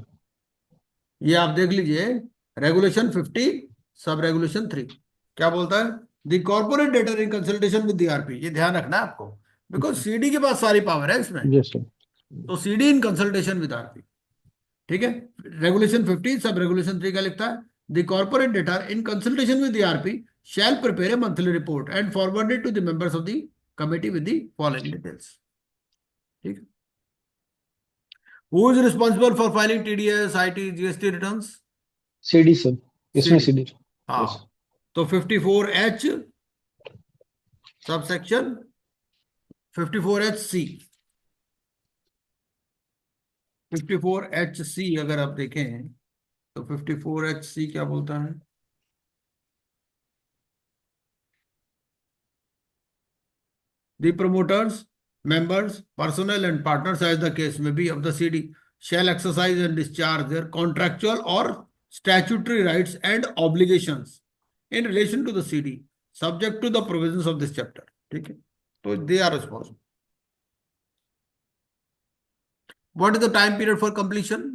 ये आप देख लीजिए, रेगुलेशन 50 सब रेगुलेशन 3 क्या बोलता है? The corporate debtor in consultation with the RP. ये ध्यान रखना है आपको, बिकॉज सीडी के पास सारी पावर है इसमें. Yes sir. तो CD in consultation with RP. ठीक है. रेगुलेशन 50 सब रेगुलेशन 3 का लिखता है, the corporate debtor in consultation with the RP shall prepare a monthly report and forward it to the members of the committee with the following details. ठीक है. Who is responsible for filing TDS, IT, GST returns? CD sir. इसमें CD. CD. हाँ. Yes. तो 54H subsection 54HC. 54HC अगर आप देखें तो 54HC क्या बोलता है? The promoters, members, personnel and partners, as the case may be, of the CD shall exercise and discharge their contractual or statutory rights and obligations in relation to the CD, subject to the provisions of this chapter. ठीक है, तो they are responsible. What is the time period for completion?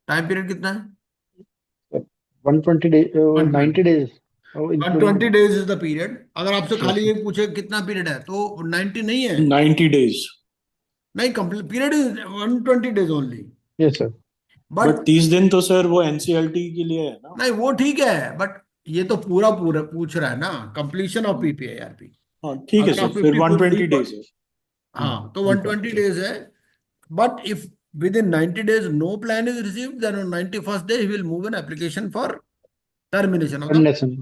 Time period कितना है? 120 days, 90 days. Oh, 120 days is the period. अगर आपसे Yes, खाली sir. ये पूछे कितना पीरियड है तो 90 नहीं है, 90 days. नहीं, complete period is 120 days only. Yes, sir. But 30 दिन तो सर वो एनसीएलटी के लिए है ना. नहीं वो ठीक है, बट ये तो पूरा पूरा पूछ रहा है ना, कंप्लीशन ऑफ पीपीआईआरपी. हाँ ठीक है अगर सर, आप फिर 54 120 days है. हाँ तो 120 days है. But if within 90 days no plan is received, then on 91st day he will move an application for termination of the. Termination.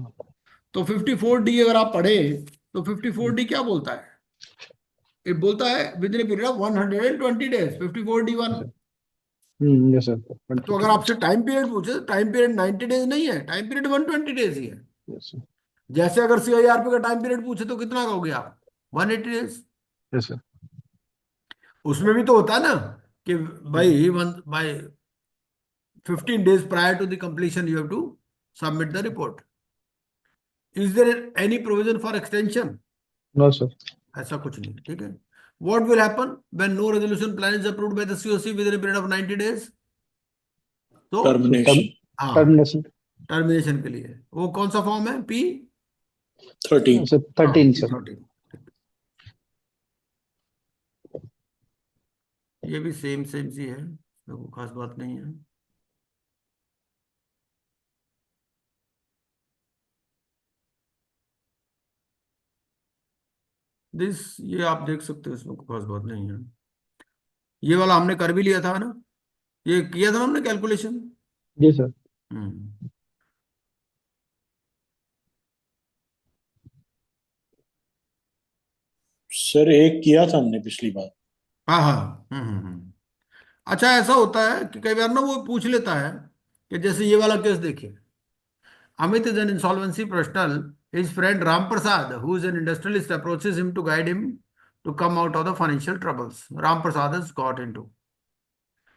तो 54D अगर आप पढ़े तो 54D क्या बोलता है? ये बोलता है with in period of 120 days, 54D1. Yes, sir. तो अगर आपसे टाइम पीरियड पूछे, टाइम पीरियड 90 days नहीं है, टाइम पीरियड 120 days ही है. Yes, sir. जैसे अगर सीआईआरपी का टाइम पीरियड पूछे तो कितना कहोगे आप? 180 days. Yes, sir. उसमें भी तो होता है ना कि भाई bye 15 days prior to the completion you have to submit the report. Is there any provision for extension? No, sir. ऐसा कुछ नहीं. ठीक है. What will happen when no resolution plan is approved by the COC within a period of 90 days? तो termination. हाँ, Termination. Termination के लिए वो कौन सा फॉर्म है? P 13. Sir, 13, sir. 13. ये भी सेम सेम सी है, कोई खास बात नहीं है. दिस ये आप देख सकते हो, इसमें कोई खास बात नहीं है. ये वाला हमने कर भी लिया था ना, ये किया था ना हमने कैलकुलेशन. Yes, sir. सर एक किया था हमने पिछली बार. हाँ हाँ. अच्छा, ऐसा होता है कि कई बार ना वो पूछ लेता है कि जैसे ये वाला केस देखिए. Amit is an insolvency professional. His friend Ram Prasad, who is an industrialist, approaches him to guide him to come out of the financial troubles Ram Prasad has got into.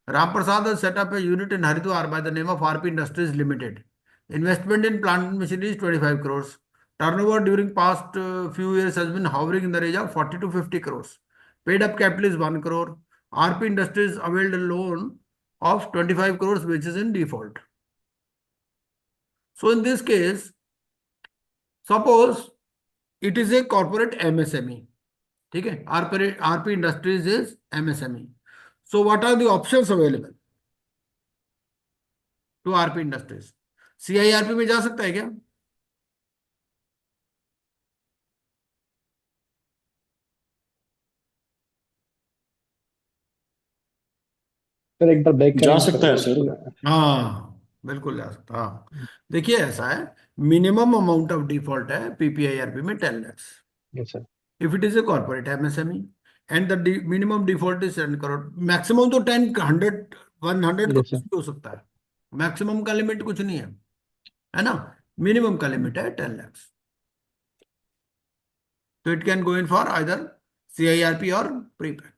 Ram Prasad has set up a unit in Haridwar by the name of RP Industries Limited. Investment in plant and machinery is 25 crores. Turnover during past few years has been hovering in the range of 40 to 50 crores. Paid up capital is 1 crore. RP Industries availed a loan of 25 crores which is in default. So in this case, suppose it is a corporate MSME. ठीक है, RP Industries is MSME. So what are the options available to RP Industries? CIRP में जा सकता है क्या? Sir एक बार back जा सकता है सर. हाँ बिल्कुल जा सकता. हाँ देखिए, ऐसा है, मिनिमम अमाउंट ऑफ डिफॉल्ट है पीपीआईआरपी में 10 lakhs. Yes, sir. If it is a corporate MSME and the minimum default is 10 crore, maximum तो 10, 100, 100 Yes, sir. भी हो सकता है. मैक्सिमम का लिमिट कुछ नहीं है ना. मिनिमम का लिमिट है 10 lakhs. तो it can go in for either CIRP और prepack.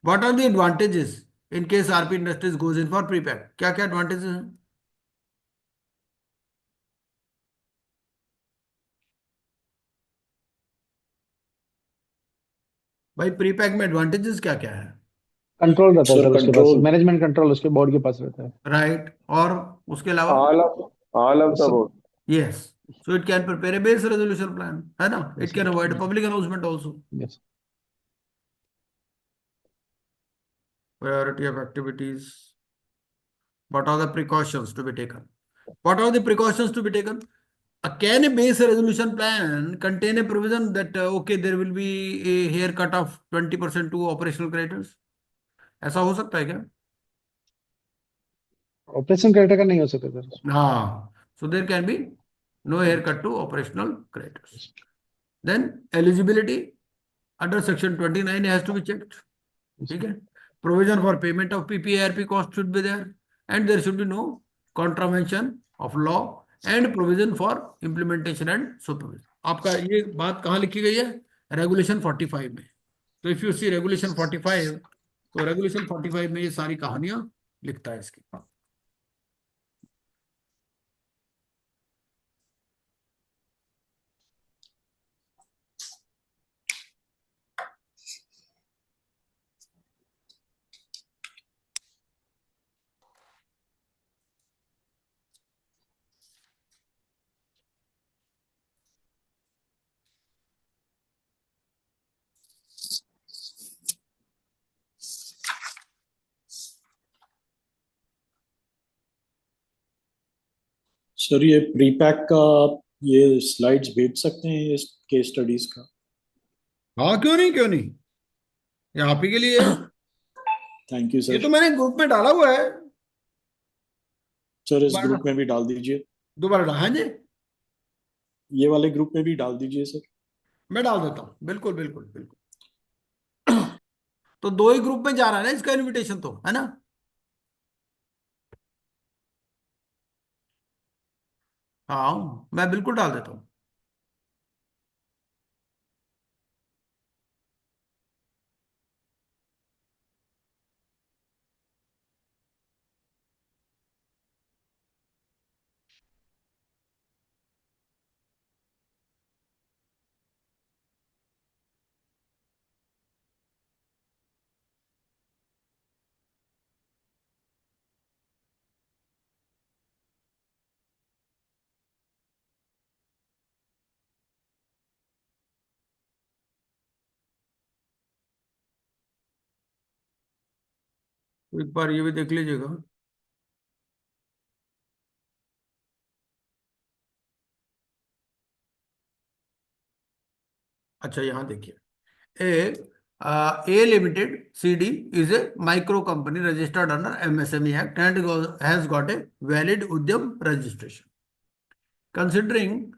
What are the advantages in case RP Industries goes in for prepack? क्या क्या advantages हैं? भाई प्रीपैक में एडवांटेजेस क्या क्या है? कंट्रोल रहता है Sir, सर उसके पास, control. मैनेजमेंट कंट्रोल उसके बोर्ड के पास रहता है. राइट. और उसके अलावा all of the Sir. above. Yes, so it can prepare a base resolution plan, है ना. It can avoid public announcement also. Yes. Priority of activities. What are the precautions to be taken? What are the precautions to be taken? Can a base resolution plan contain a provision that okay, there will be a haircut of 20% to operational creditors? ऐसा हो सकता है क्या? Operation creditor का नहीं हो सकता sir. हाँ, so there can be no haircut to operational creditors. Then eligibility under section 29 has to be checked. ठीक है. Provision for payment of PPARP cost should be there, and there should be no contravention of law and provision for implementation and supervision. आपका ये बात कहाँ लिखी गई है? Regulation 45 में. तो इफ यू सी रेगुलेशन 45, तो रेगुलेशन 45 में ये सारी कहानियां लिखता है इसकी. सर ये प्री पैक का आप ये स्लाइड्स भेज सकते हैं इस केस स्टडीज का? हाँ, क्यों नहीं, क्यों नहीं, ये आप ही के लिए है. थैंक यू ये सर. तो मैंने ग्रुप में डाला हुआ है. सर इस दोबारा ग्रुप में भी डाल दीजिए. दोबारा डाला है जी. ये वाले ग्रुप में भी डाल दीजिए सर. मैं डाल देता हूँ, बिल्कुल बिल्कुल बिल्कुल. तो दो ही ग्रुप में जा रहा है ना इसका इनविटेशन, तो है ना. हाँ, मैं बिल्कुल डाल देता हूँ. एक बार ये भी देख लीजिएगा. अच्छा, यहाँ देखिए. ए A Limited CD is a micro company registered under MSME Act and has got a valid उद्यम registration. Considering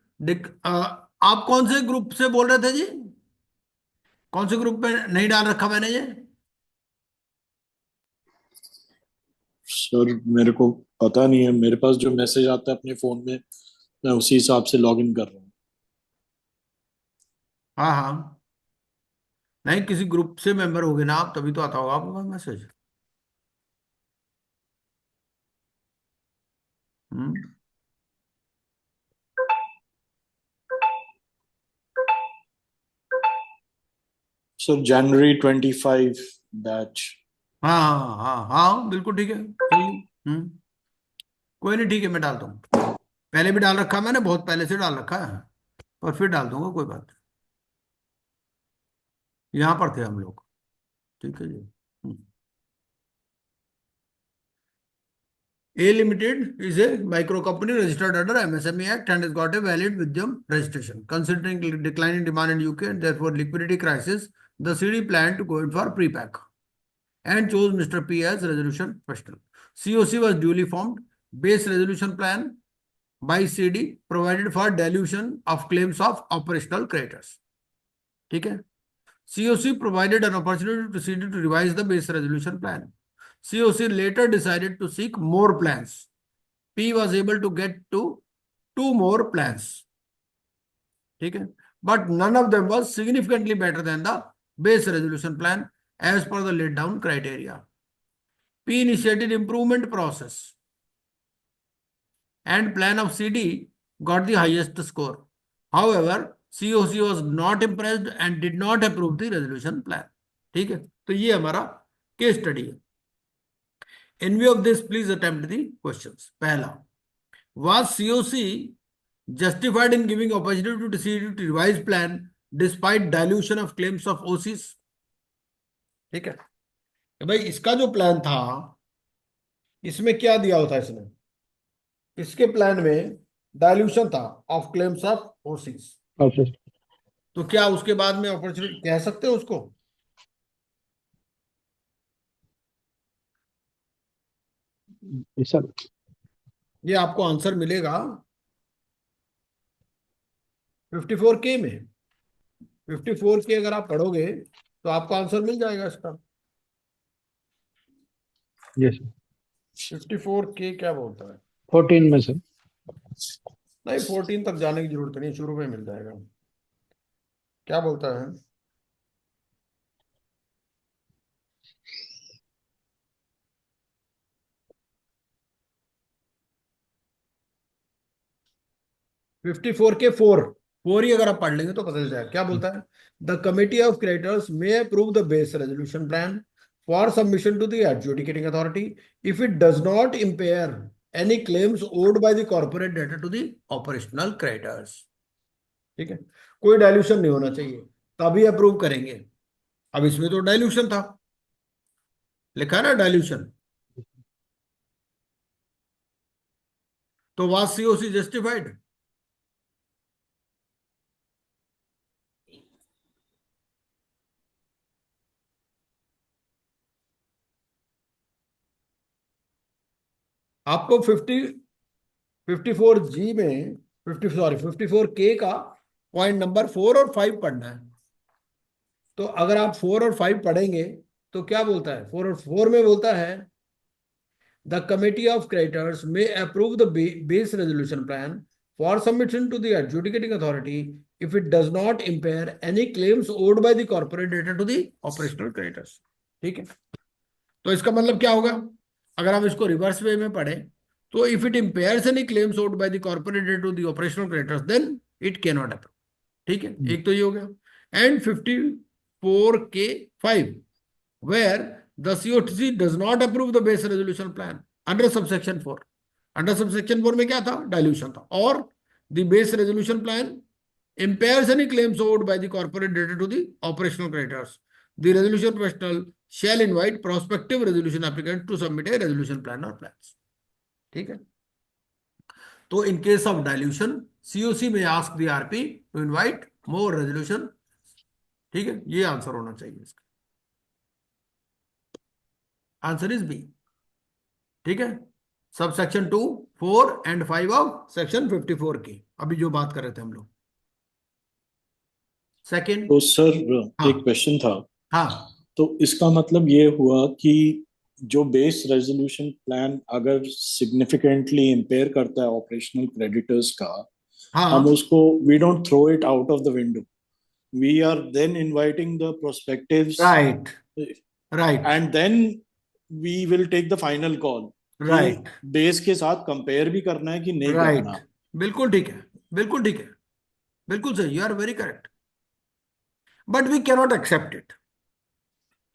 आप कौन से ग्रुप से बोल रहे थे जी? कौन से ग्रुप में नहीं डाल रखा मैंने ये? सर मेरे को पता नहीं है, मेरे पास जो मैसेज आता है अपने फोन में मैं उसी हिसाब से लॉग इन कर रहा हूँ. हाँ हाँ, नहीं, किसी ग्रुप से मेंबर हो गए ना आप, तभी तो आता होगा आपको मैसेज. हम्म. सर जनवरी 25 बैच. हाँ हाँ हाँ हाँ, बिल्कुल ठीक है, सही है. कोई नहीं, ठीक है, मैं डालता हूँ. पहले भी डाल रखा है मैंने, बहुत पहले से डाल रखा है, और फिर डाल दूंगा, कोई बात नहीं. यहाँ पर थे हम लोग. ठीक है जी. A Limited is a micro company registered under MSME Act and has got a valid Vidyam registration. Considering declining demand in UK and therefore liquidity crisis, the CD planned to go in for pre-pack and chose Mr. P as resolution professional. COC was duly formed. Base resolution plan by CD provided for dilution of claims of operational creditors. ठीक है. COC provided an opportunity to CD to revise the base resolution plan. COC later decided to seek more plans. P was able to get to 2 more plans. ठीक है. But none of them was significantly better than the base resolution plan as per the laid down criteria. P initiated improvement process and plan of CD got the highest score. However, COC was not impressed and did not approve the resolution plan. ठीक है. तो ये हमारा case study है. In view of this, please attempt the questions. पहला, was COC justified in giving opportunity to CD to revise plan despite dilution of claims of OCs? ठीक है. तो भाई इसका जो प्लान था, इसमें क्या दिया होता है इसने? इसके प्लान में डायल्यूशन था ऑफ क्लेम्स ऑफ ओसीस. अच्छा तो क्या उसके बाद में अपॉर्चुनिटी कह सकते हो उसको? सर. ये आपको आंसर मिलेगा 54K में. 54K अगर आप पढ़ोगे तो आपको आंसर मिल जाएगा इसका. यस 54K क्या बोलता है? 14 में सर। नहीं, 14 तक जाने की जरूरत नहीं, शुरू में मिल जाएगा। क्या बोलता है? फोर ही अगर आप पढ़ लेंगे तो पता चल जाएगा क्या बोलता है। The committee of creditors may approve the base resolution plan for submission to the adjudicating authority if it does not impair any claims owed by the corporate debtor to the operational creditors. ठीक है, कोई dilution नहीं होना चाहिए, तभी approve करेंगे। अब इसमें तो डाइल्यूशन था, लिखा है ना डाइल्यूशन, तो वाज सीओसी जस्टिफाइड? आपको 54G में 54K का पॉइंट नंबर 4 और 5 पढ़ना है। तो अगर आप 4 और 5 पढ़ेंगे तो क्या बोलता है? 4 और 4 में बोलता है the committee of creditors may approve the base resolution plan for submission to the adjudicating authority if it does not impair any claims owed by the corporate debtor to the operational creditors. ठीक है, तो इसका मतलब क्या होगा? अगर हम इसको रिवर्स वे में पढ़ें तो if it impairs any claims owed by the corporate debtor to the operational creditors then it can not approve. ठीक है, एक तो ये हो गया। And 54K5 where the COTC does not approve the base resolution plan under subsection 4। Under subsection 4 में क्या था? डाइल्यूशन था। और the base resolution plan impairs any claims owed by the corporate debtor to the operational creditors, the resolution professional shall invite prospective resolution applicant to submit a resolution plan or plans। ठीक है, तो in case of dilution COC may ask the RP to invite more resolution। ठीक है, ये answer होना चाहिए इसका। Answer is B. ठीक है, sub section 2, 4 and 5 of section 54 की अभी जो बात कर रहे थे हम लोग। सेकंड। तो सर हाँ एक क्वेश्चन था। हाँ तो इसका मतलब ये हुआ कि जो बेस रेजोल्यूशन प्लान अगर सिग्निफिकेंटली इम्पेयर करता है ऑपरेशनल क्रेडिटर्स का, हम हाँ, उसको we don't throw it out of the window, we are then inviting the prospectives right right and then we will take the final call कि right base के साथ कंपेयर भी करना है कि नहीं राइट, करना। बिल्कुल ठीक है, बिल्कुल ठीक है, बिल्कुल सही, you are very correct, but we cannot accept it.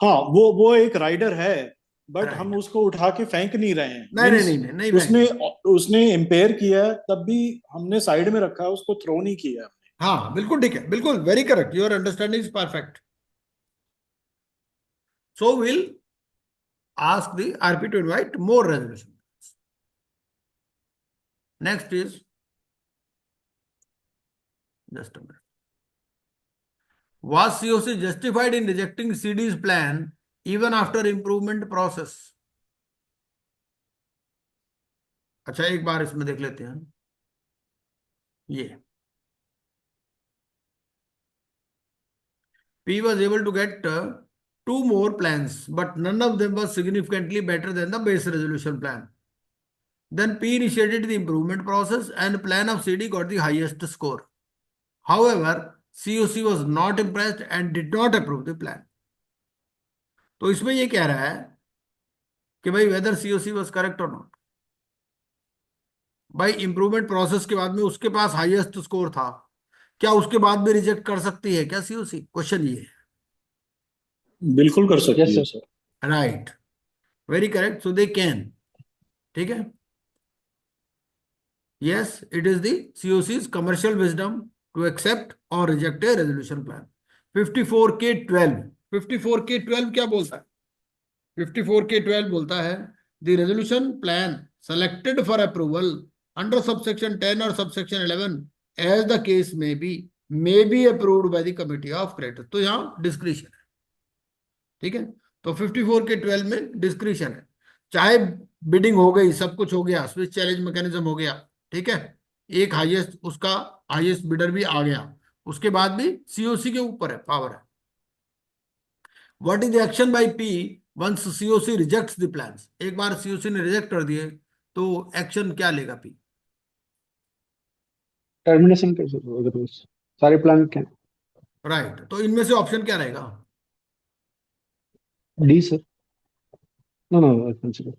हाँ, वो एक राइडर है, बट हम राइट, उसको उठा के फेंक नहीं रहे हैं। नहीं नहीं मीन्स नहीं नहीं नहीं उसने फेंक। उसने इम्पेयर किया है तब भी हमने साइड में रखा है, उसको थ्रो नहीं किया है। हाँ बिल्कुल ठीक है, बिल्कुल very correct, your understanding is perfect. So will ask the RP to invite more resolution। Next is, just a minute. Was COC justified in rejecting CD's plan even after improvement process? अच्छा, एक बार इसमें देख लेते हैं। ये P was able to get 2 more plans, but none of them was significantly better than the base resolution plan. Then P initiated the improvement process and plan of CD got the highest score. However, COC was not impressed and did not approve the plan। तो इसमें ये कह रहा है कि भाई weather COC was correct और not. भाई इंप्रूवमेंट प्रोसेस के बाद में उसके पास हाईएस्ट स्कोर था, क्या उसके बाद भी रिजेक्ट कर सकती है क्या सीओसी? क्वेश्चन ये बिल्कुल कर यस सकती है सर। सर। है। Right, very correct, so they can. ठीक है, yes it is the CoC's commercial wisdom to accept or reject a resolution plan. 54K12, 54K12 क्या बोलता है? 54K12 बोलता है the resolution plan selected for approval under subsection 10 or subsection 11 as the case may be approved by the committee of creditors। तो यहां discretion है। ठीक है, तो 54K12 में डिस्क्रिशन है, चाहे बिडिंग हो गई, सब कुछ हो गया, स्विच चैलेंज मैकेनिज्म हो गया। ठीक है, एक हाईएस्ट, उसका हाईएस्ट बिडर भी आ गया, उसके बाद भी सीओसी के ऊपर है, पावर है। What is the action by P once CoC rejects the plans, एक बार सीओसी ने रिजेक्ट कर दिए तो एक्शन क्या लेगा पी? टर्मिनेशन कैसे होगा तो सारे प्लान क्या? राइट, तो इनमें से ऑप्शन क्या रहेगा? D sir. No no consider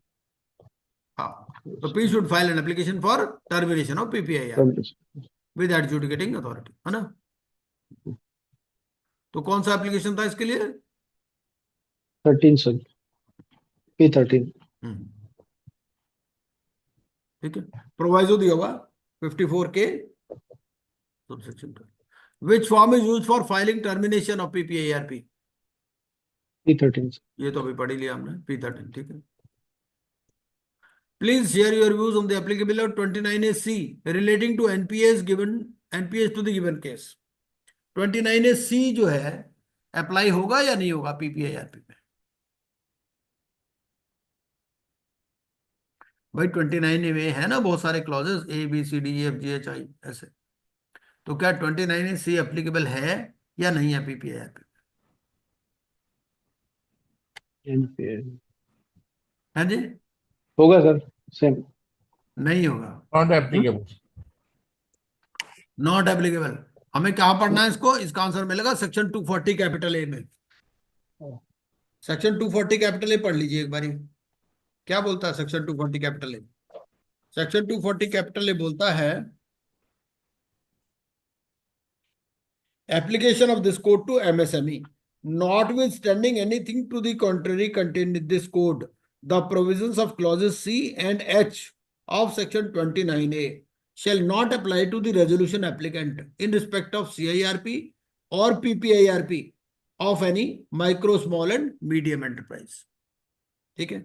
हाँ, तो P should file an application for termination of PPIR termination. With adjudicating authority, है ना? तो कौन सा एप्लीकेशन था इसके लिए? 13 सर, P13। ठीक है, प्रोवाइजो दिया होगा 54K subsection 12, which form is use for filing termination of PPIRP? P13 ये तो अभी पढ़ ही लिया हमने, P13, ठीक है। Please share your views on the applicability of 29A(C) relating to NPS given, NPS to the given case. 29A(C) जो है अप्लाई होगा या नहीं होगा पीपीआईआरपी में? भाई 29A में है ना बहुत सारे क्लॉजेस, ABCDEFGHI ऐसे, तो क्या 29A(C) एप्लीकेबल है या नहीं है पीपीआईआरपी? एनपीए है जी? होगा सर, सेम। नहीं होगा, Not applicable. Not applicable. हमें कहां पढ़ना है इसको? इसका आंसर मिलेगा सेक्शन 240 कैपिटल ए में। सेक्शन 240 कैपिटल ए पढ़ लीजिए एक बारी, क्या बोलता है section 240 capital A? Section 240 capital A बोलता है application of this code to MSME, notwithstanding anything to the contrary contained in this code, the provisions of clauses C and H of section 29A shall not apply to the resolution applicant in respect of CIRP or PPIRP of any micro, small and medium enterprise। ठीक है,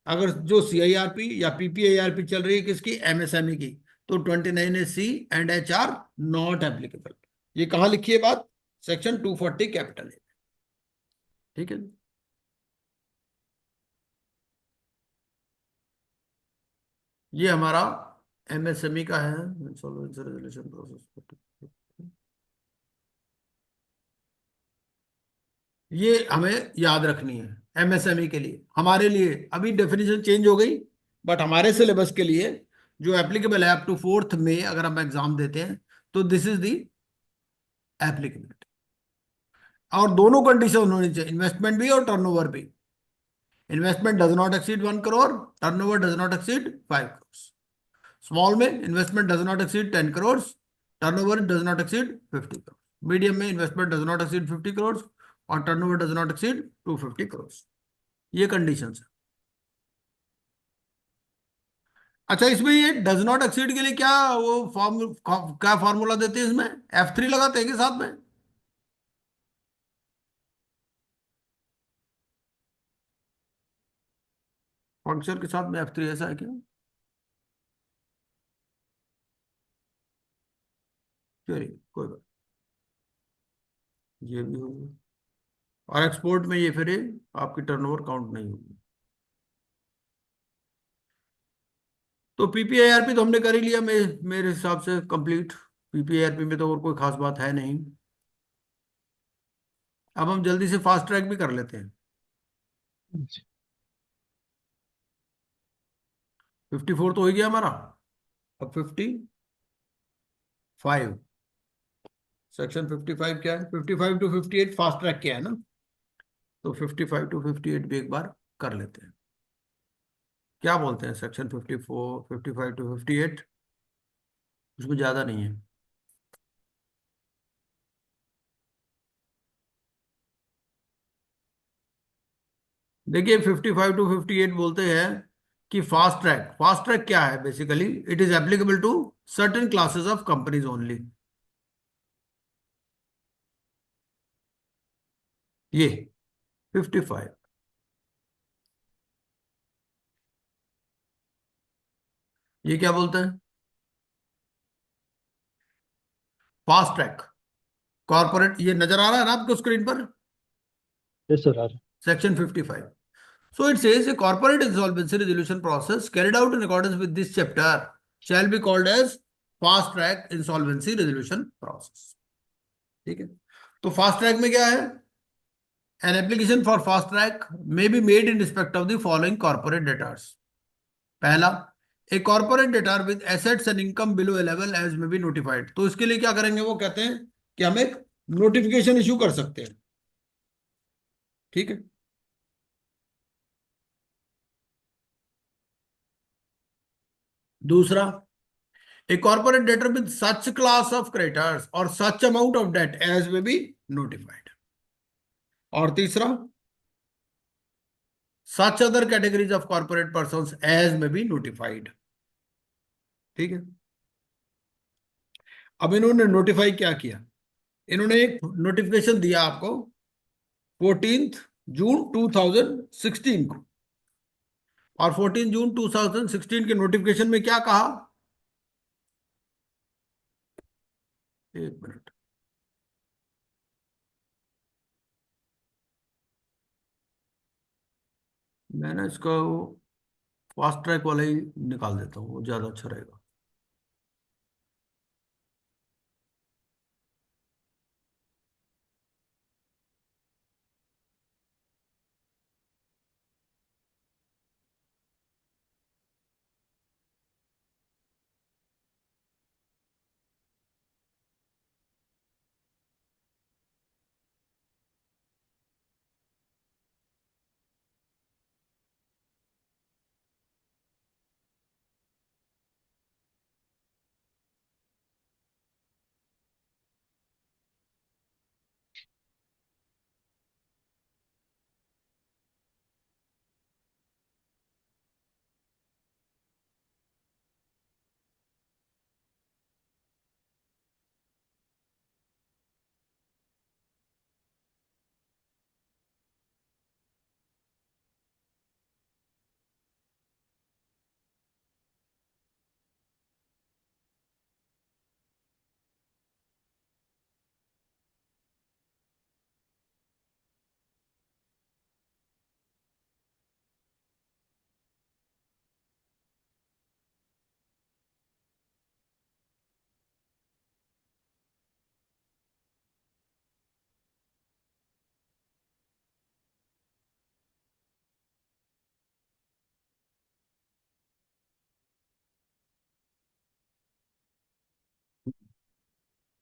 अगर जो CIRP या PPIRP चल रही है किसकी? MSME की, तो 29A(C) and H are not applicable. ये कहां लिखी है बात? सेक्शन 240 कैपिटल है, ठीक है। ये हमारा MSME का है, इंसॉल्वेंसी रेजोल्यूशन प्रोसेस। ये हमें याद रखनी है MSME के लिए। हमारे लिए अभी डेफिनेशन चेंज हो गई, बट हमारे सिलेबस के लिए जो एप्लीकेबल है अप टू 4th मई अगर हम एग्जाम देते हैं तो दिस इज दी एप्लीकेबिलिटी। और दोनों कंडीशन होनी चाहिए, इन्वेस्टमेंट भी और टर्नओवर भी। Investment does not exceed 1 crore, turnover does not exceed 5 crore. Small में investment does not exceed 10 crore, turnover does not exceed 50 crore. Medium में investment does not exceed 50 crore और turnover does not exceed 250 crore. ये कंडीशंस है। अच्छा, इसमें ये डज नॉट एक्सीड के लिए क्या वो क्या फॉर्मूला देते हैं? इसमें F3 लगाते हैं के साथ में? फंक्शन के साथ में F3, ऐसा है क्या? चलिए कोई बात, ये भी होगा। और एक्सपोर्ट में ये फिर आपकी टर्नओवर काउंट नहीं होगी। तो पीपीआईआरपी तो हमने कर ही लिया, मेरे हिसाब से कंप्लीट। पीपीआईआरपी में तो और कोई खास बात है नहीं। अब हम जल्दी से फास्ट ट्रैक भी कर लेते हैं। 54 तो हो गया हमारा, अब 55। सेक्शन 55 क्या है? 55 to 58 फास्ट ट्रैक क्या है ना, तो 55 to 58 भी एक बार कर लेते हैं। क्या बोलते हैं सेक्शन 54, 55 to 58? उसमें ज्यादा नहीं है। देखिए 55 to 58 बोलते हैं कि फास्ट ट्रैक, फास्ट ट्रैक क्या है? Basically it is applicable to certain classes of companies only. ये 55। ये क्या बोलते हैं? फास्ट ट्रैक कॉर्पोरेट, ये नजर आ रहा है ना आपको स्क्रीन पर? Yes sir. Section 55। So it says a corporate insolvency resolution process carried out in accordance with this chapter shall be called as fast track insolvency resolution process। ठीक है, तो फास्ट ट्रैक में क्या है? An application for fast track may be made in respect of the following corporate debtors. पहला, a corporate debtor with assets and income below a level as may be notified. तो इसके लिए क्या करेंगे, वो कहते हैं कि हम एक नोटिफिकेशन इशू कर सकते हैं, ठीक है। दूसरा, a corporate debtor with such class of creditors or such amount of debt as may be notified. और तीसरा, such other categories of corporate persons as may be notified, ठीक है। अब इन्होंने नोटिफाई क्या किया, इन्होंने एक नोटिफिकेशन दिया आपको 14 जून 2016 को, और 14 जून 2016 के नोटिफिकेशन में क्या कहा, एक मिनट, मैं ना इसका फास्ट ट्रैक वाला ही निकाल देता हूँ, वो ज्यादा अच्छा रहेगा।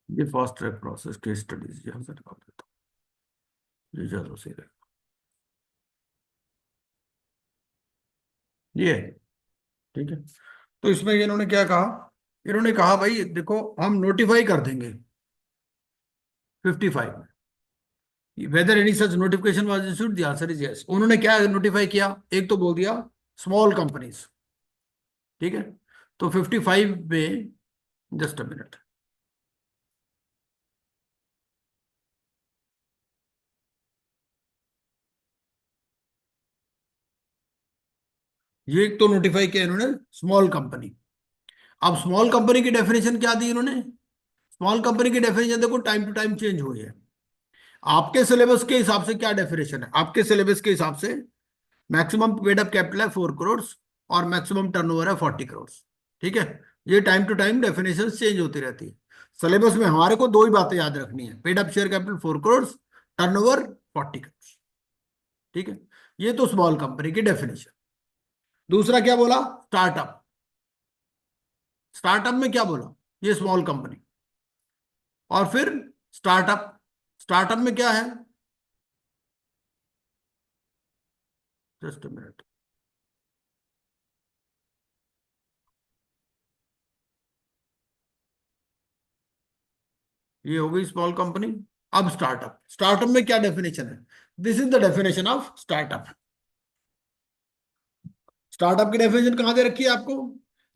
ये fast track process case studies यहां से निकाल देता हूँ, ये ज्यादा सही रहेगा। ये है, ठीक है। तो इसमें इन्होंने क्या कहा, इन्होंने कहा भाई देखो हम नोटिफाई कर देंगे 55 में, whether any such notification was issued, the answer is yes. उन्होंने क्या नोटिफाई किया, एक तो बोल दिया स्मॉल कंपनीज, ठीक है। तो 55 में, जस्ट अ मिनट, ये एक तो नोटिफाई किया इन्होंने स्मॉल कंपनी। अब स्मॉल कंपनी की डेफिनेशन क्या दी इन्होंने, स्मॉल कंपनी की डेफिनेशन देखो टाइम टू टाइम चेंज हुई है। आपके सिलेबस के हिसाब से क्या डेफिनेशन है, आपके सिलेबस के हिसाब से मैक्सिमम पेड अप कैपिटल है 4 करोड़ और मैक्सिमम टर्नओवर है 40 करोड़, ठीक है। ये time to time definition change होती रहती है। सिलेबस में हमारे को दो ही बातें याद रखनी है, paid up share capital 4 crore, turnover 40 crore, ठीक है। ये तो स्मॉल कंपनी की डेफिनेशन। दूसरा क्या बोला, स्टार्टअप। स्टार्टअप में क्या बोला, ये स्मॉल कंपनी। और फिर स्टार्टअप, स्टार्टअप में क्या है, जस्ट अ मिनट, ये हो गई स्मॉल कंपनी। अब स्टार्टअप, स्टार्टअप में क्या डेफिनेशन है, this is the definition of startup. Startup की डेफिनेशन कहां दे रखी है आपको,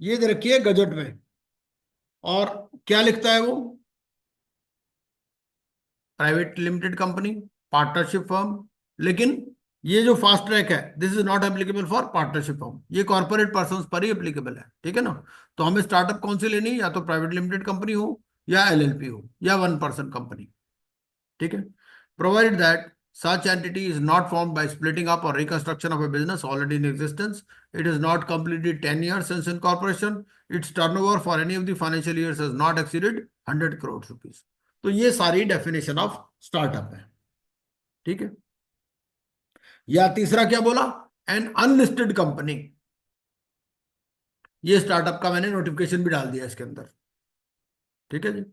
ये दे रखी है गजट में। और क्या लिखता है वो, private limited company, partnership firm. लेकिन ये जो फास्ट ट्रैक है, this is not applicable for partnership firm, ये कॉर्पोरेट पर्सन पर ही एप्लीकेबल है, ठीक है ना। तो हमें स्टार्टअप कौन सी लेनी है, या तो प्राइवेट लिमिटेड कंपनी हो, या एलएलपी हो, या वन पर्सन कंपनी, ठीक है। Provide that such entity is not formed by splitting up or reconstruction of a business already in existence. It is not completed 10 years since incorporation. Its turnover for any of the financial years has not exceeded 100 crore rupees. तो ये सारी definition of startup है, ठीक है। या तीसरा क्या बोला, एन अनलिस्टेड कंपनी, ये स्टार्टअप का मैंने नोटिफिकेशन भी डाल दिया इसके अंदर, ठीक है जी।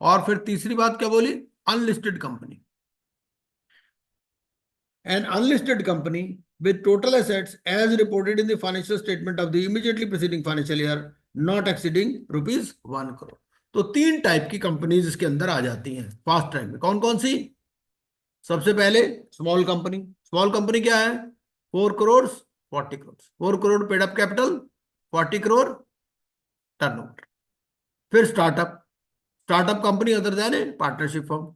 और फिर तीसरी बात क्या बोली, unlisted company, an unlisted company with total assets as reported in the financial statement of the immediately preceding financial year not exceeding ₹1 crore। तो 3 टाइप की कंपनीज इसके अंदर आ जाती हैं फास्ट ट्रैक में। कौन कौन सी? सबसे पहले स्मॉल कंपनी। स्मॉल कंपनी क्या है? 4 crore 40 crore, 4 crore paid up capital, 40 crore turnover. फिर startup, startup company other than a partnership firm,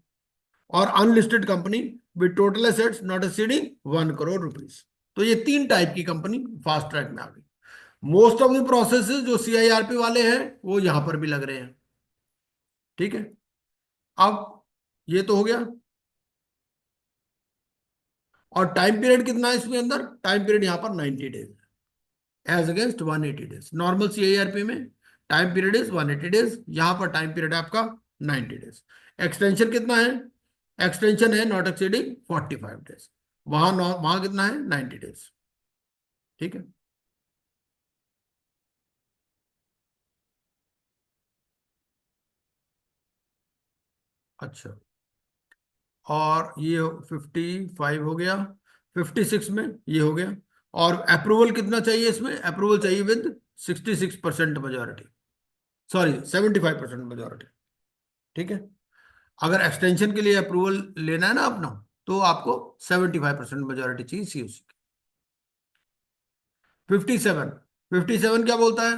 or unlisted company with total assets not exceeding ₹1 crore. तो ये 3 टाइप की कंपनी फास्ट ट्रैक में आ गई। मोस्ट ऑफ द प्रोसेसेस जो CIRP वाले हैं वो यहां पर भी लग रहे हैं, ठीक है। अब ये तो हो गया। और टाइम पीरियड कितना है इसमें अंदर? टाइम पीरियड यहां पर 90 days as against 180 days. Normal CIRP में टाइम पीरियड इज 180 डेज, यहां पर टाइम पीरियड है आपका 90 डेज। एक्सटेंशन कितना है? एक्सटेंशन है नॉट एक्सीडिंग 45 डेज, वहां कितना है? 90 डेज, ठीक है। अच्छा, और ये 55 हो गया, 56 में ये हो गया। और अप्रूवल कितना चाहिए इसमें? अप्रूवल चाहिए विद 66% मेजोरिटी, सॉरी 75% मेजोरिटी, ठीक है। अगर एक्सटेंशन के लिए अप्रूवल लेना है ना अपना, तो आपको 75% मेजोरिटी चाहिए COC की। 57 क्या बोलता है?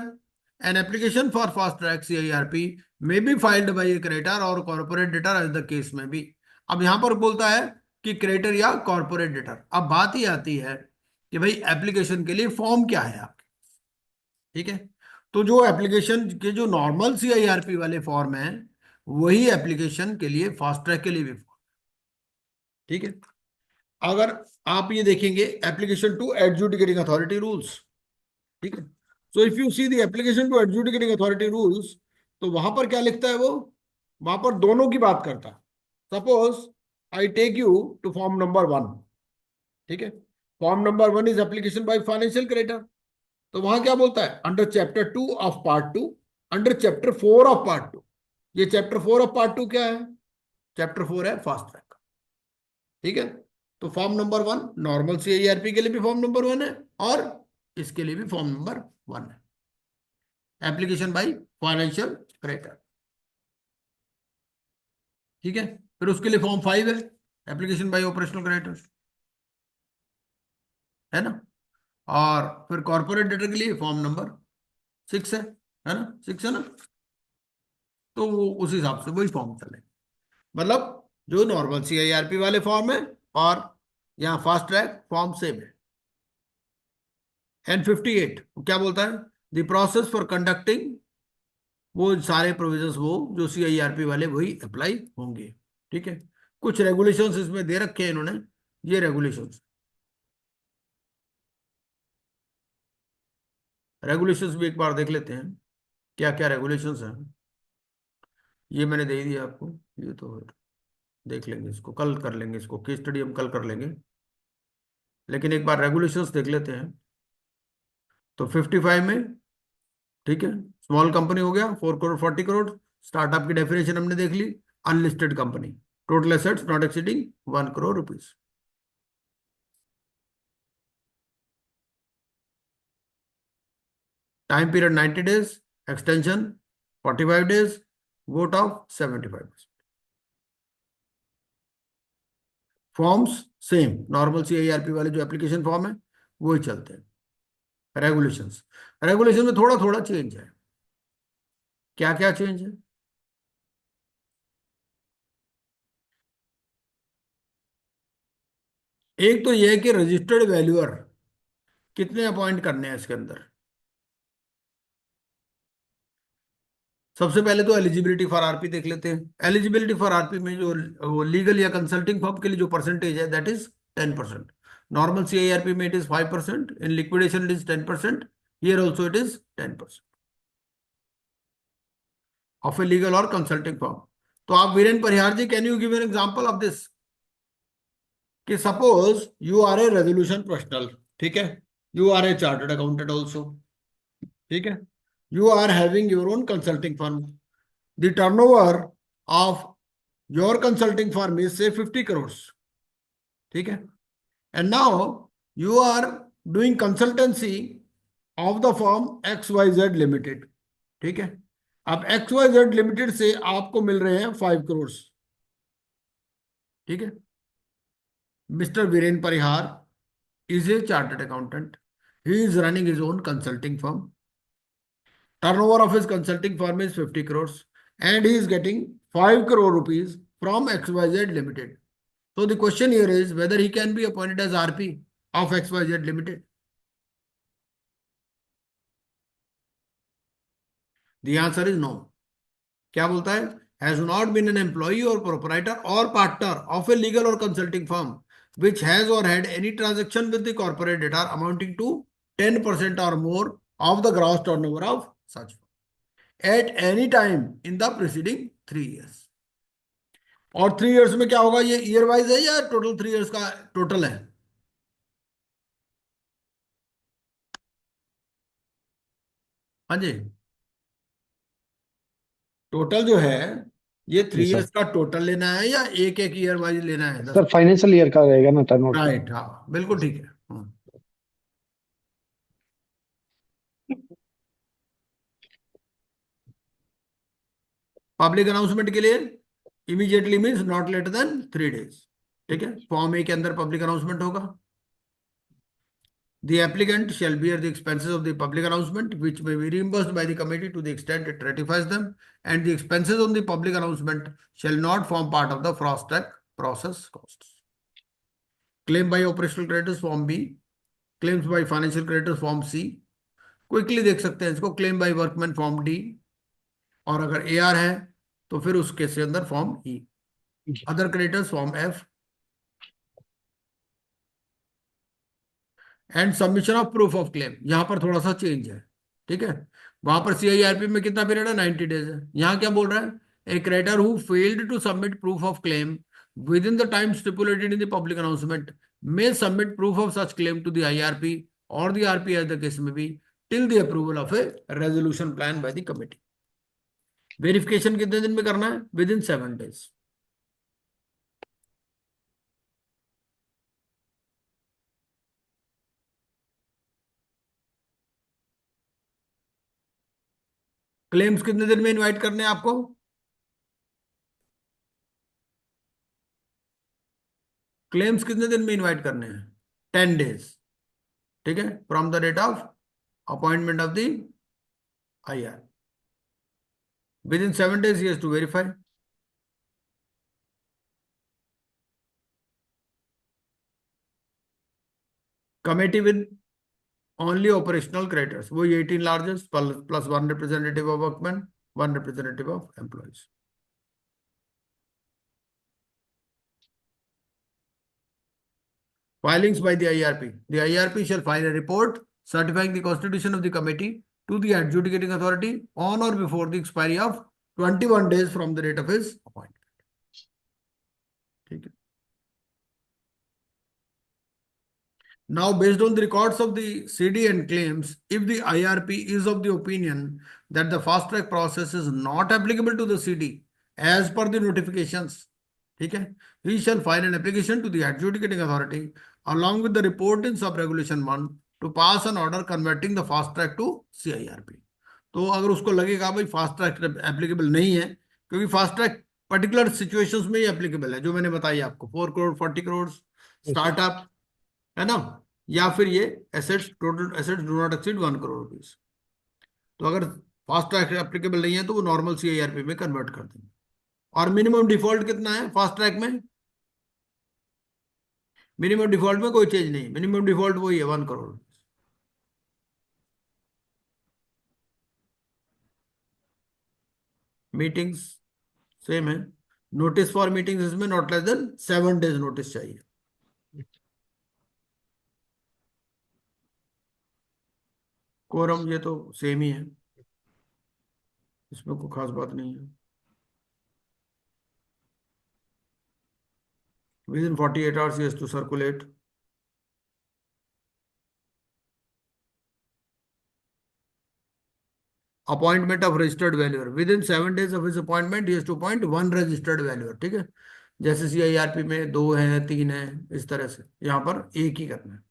An application for fast track CIRP may be filed by a creditor or corporate debtor as the case में भी। अब यहां पर बोलता है कि क्रेडिटर या कॉर्पोरेट डेटर। अब बात ही आती है कि भाई एप्लीकेशन के लिए फॉर्म क्या है आपके, ठीक है। तो जो एप्लीकेशन के जो नॉर्मल CIRP वाले फॉर्म है, वही एप्लीकेशन के लिए फास्ट ट्रैक के लिए भी फॉर्म, ठीक है। अगर आप ये देखेंगे application to adjudicating authority rules, ठीक है। So if you see the application to adjudicating authority rules, तो वहां पर क्या लिखता है वो? वहां पर दोनों की बात करता है। Suppose I take you to form number 1, ठीक है। Form number 1 is application by financial creditor. तो वहां क्या बोलता है? Under chapter 2 of part 2, under chapter 4 of part 2। ये चैप्टर 4 ऑफ पार्ट 2 क्या है? चैप्टर 4 है फास्ट ट्रैक, ठीक है। तो फॉर्म नंबर 1 नॉर्मल CIRP के लिए भी फॉर्म नंबर 1 है, और इसके लिए भी फॉर्म नंबर 1 है, एप्लीकेशन बाय फाइनेंशियल क्रेडिटर, ठीक है। फिर उसके लिए फॉर्म 5 है, एप्लीकेशन बाय ऑपरेशनल क्रेडिटर, है ना। और फिर कॉर्पोरेट डेटर के लिए फॉर्म नंबर 6 है ना, 6 है ना। तो वो उस हिसाब से वही फॉर्म चले, मतलब जो नॉर्मल CIRP वाले फॉर्म है और यहाँ फास्ट ट्रैक फॉर्म सेम है। एंड 58 क्या बोलता है? द प्रोसेस फॉर कंडक्टिंग, वो सारे प्रोविजंस वो जो CIRP वाले वही अप्लाई होंगे, ठीक है। कुछ रेगुलेशंस इसमें दे रखे हैं इन्होंने, ये रेगुलेशंस, रेगुलेशंस भी एक बार देख लेते हैं क्या क्या रेगुलेशंस हैं। ये मैंने दे दिया आपको, ये तो देख लेंगे, इसको कल कर लेंगे, इसको केस स्टडी हम कल कर लेंगे, लेकिन एक बार रेगुलेशंस देख लेते हैं। तो 55 में, ठीक है, स्मॉल कंपनी हो गया 4 करोड़ 40 करोड़। स्टार्टअप की डेफिनेशन हमने देख ली, unlisted company, total assets not exceeding ₹1 crore. Time period 90 days, extension 45 days, vote of 75%। Forms same, normal CIRP वाले जो एप्लीकेशन फॉर्म है वही चलते हैं। रेगुलेशंस, रेगुलेशन में थोड़ा थोड़ा चेंज है। क्या क्या चेंज है? एक तो यह है कि रजिस्टर्ड वैल्यूअर कितने अपॉइंट करने हैं इसके अंदर। सबसे पहले तो एलिजिबिलिटी फॉर RP देख लेते हैं। एलिजिबिलिटी फॉर RP में जो वो लीगल या कंसल्टिंग फर्म के लिए जो परसेंटेज है दैट इज 10%। नॉर्मल CIRP में it is 5%, in liquidation it is 10%, here also it is 10% of a legal और कंसल्टिंग फर्म। तो आप Viren Parihar ji, can you give an example of this? कि suppose you are a resolution professional, ठीक है, you are a chartered accountant also, ठीक है, you are having your own consulting firm, the turnover of your consulting firm is say 50 crore, ठीक है, and now you are doing consultancy of the firm XYZ limited, ठीक है। अब XYZ limited से आपको मिल रहे हैं 5 करोड़, ठीक है। Mister Viren Parihar is a chartered accountant. He is running his own consulting firm. Turnover of his consulting firm is 50 crores and he is getting 5 crore rupees from XYZ Limited. So the question here is whether he can be appointed as RP of XYZ Limited. The answer is no. क्या बोलता है? Has not been an employee or proprietor or partner of a legal or consulting firm which has or had any transaction with the corporate debtor amounting to 10% or more of the gross turnover of such firm at any time in the preceding 3 years. और 3 years में क्या होगा? ये year wise है या total 3 years का total है? हाँ जी, टोटल जो है ये 3 जी सर। years का टोटल लेना है या एक एक ईयर वाइज लेना है? सर फाइनेंशियल ईयर का रहेगा ना टर्नओवर। राइट, हाँ बिल्कुल ठीक है। पब्लिक अनाउंसमेंट के लिए immediately means not later than 3 days, ठीक है। फॉर्म ए के अंदर पब्लिक अनाउंसमेंट होगा। The applicant shall bear the expenses of the public announcement, which may be reimbursed by the committee to the extent it ratifies them, and the expenses on the public announcement shall not form part of the fast track process costs. Claim by operational creditors form B, claims by financial creditors form C. Quickly देख सकते हैं इसको, claim bye workman form D, और अगर AR है तो फिर उस केस के अंदर form E, other creditors form F, and submission of proof of claim. यहां पर थोड़ा सा चेंज है, ठीक है। वहां पर CIRP में कितना पीरियड है? 90 days है। यहां क्या बोल रहा है? A creditor who failed to submit proof of claim within the time stipulated in the public announcement may submit proof of such claim to the IRP और the RP as the case may be till the approval of a resolution plan by the committee. Verification कितने दिन में करना है? With in 7 days। Claims कितने दिन में invite करने हैं आपको? क्लेम्स कितने दिन में इनवाइट करने हैं? 10 days, ठीक है, from the date of appointment of the IR। Within 7 days he has to verify। Committee with only operational creditors, वो 18 largest plus 1 representative of workman, 1 representative of employees. Filings by the IRP. The IRP shall file a report certifying the constitution of the committee to the adjudicating authority on or before the expiry of 21 days from the date of his appointment. ठीक है। Now, based on the records of the CD and claims, if the IRP is of the opinion that the fast track process is not applicable to the CD as per the notifications, ठीक है, he shall file an application to the adjudicating authority along with the report in sub regulation 1 to pass an order converting the fast track to CIRP। तो अगर उसको लगेगा भाई fast track applicable नहीं है, क्योंकि फास्ट ट्रैक पर्टिकुलर सिचुएशंस में ही applicable है, जो मैंने बताई आपको 4 करोड़ 40 करोड़ स्टार्टअप, है ना, या फिर ये assets, total assets do not exceed 1 crore rupees. तो अगर फास्ट ट्रैक एप्लीकेबल नहीं है तो वो नॉर्मल CIRP में कन्वर्ट कर देंगे। और मिनिमम डिफॉल्ट कितना है फास्ट ट्रैक में? मिनिमम डिफॉल्ट में कोई चेंज नहीं, मिनिमम डिफॉल्ट वही है 1 करोड़। मीटिंग्स सेम है। नोटिस फॉर मीटिंग्स इसमें not less than 7 days notice चाहिए। कोरम ये तो सेम ही है, इसमें कोई खास बात नहीं है। Within 48 hours, he has to circulate. Appointment of registered valuer. Within 7 days of his appointment, he has to appoint one registered valuer. ठीक है, जैसे CIRP में 2 है 3 है, इस तरह से यहाँ पर एक ही करना है.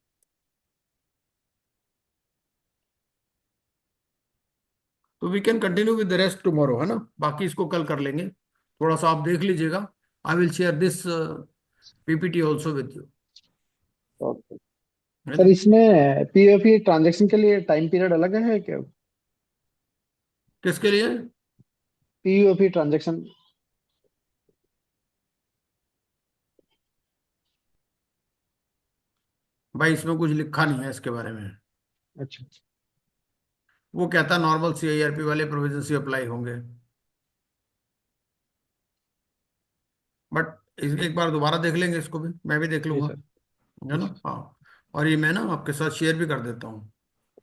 तो we can continue with the rest tomorrow, है ना, बाकी इसको कल कर लेंगे. थोड़ा सा आप देख लीजिएगा. I will share this PPT also with you, okay है सर, ना. इसमें पीओपी ट्रांजैक्शन के लिए टाइम पीरियड अलग है क्या? किसके लिए? POP transaction. भाई इसमें कुछ लिखा नहीं है इसके बारे में. अच्छा. वो कहता नॉर्मल CIRP वाले प्रोविजन से अप्लाई होंगे, बट एक बार दोबारा देख लेंगे इसको भी, मैं भी देख जी लूंगा, सर. है जी ना. सर. हाँ, और ये मैं ना आपके साथ शेयर भी कर देता हूँ.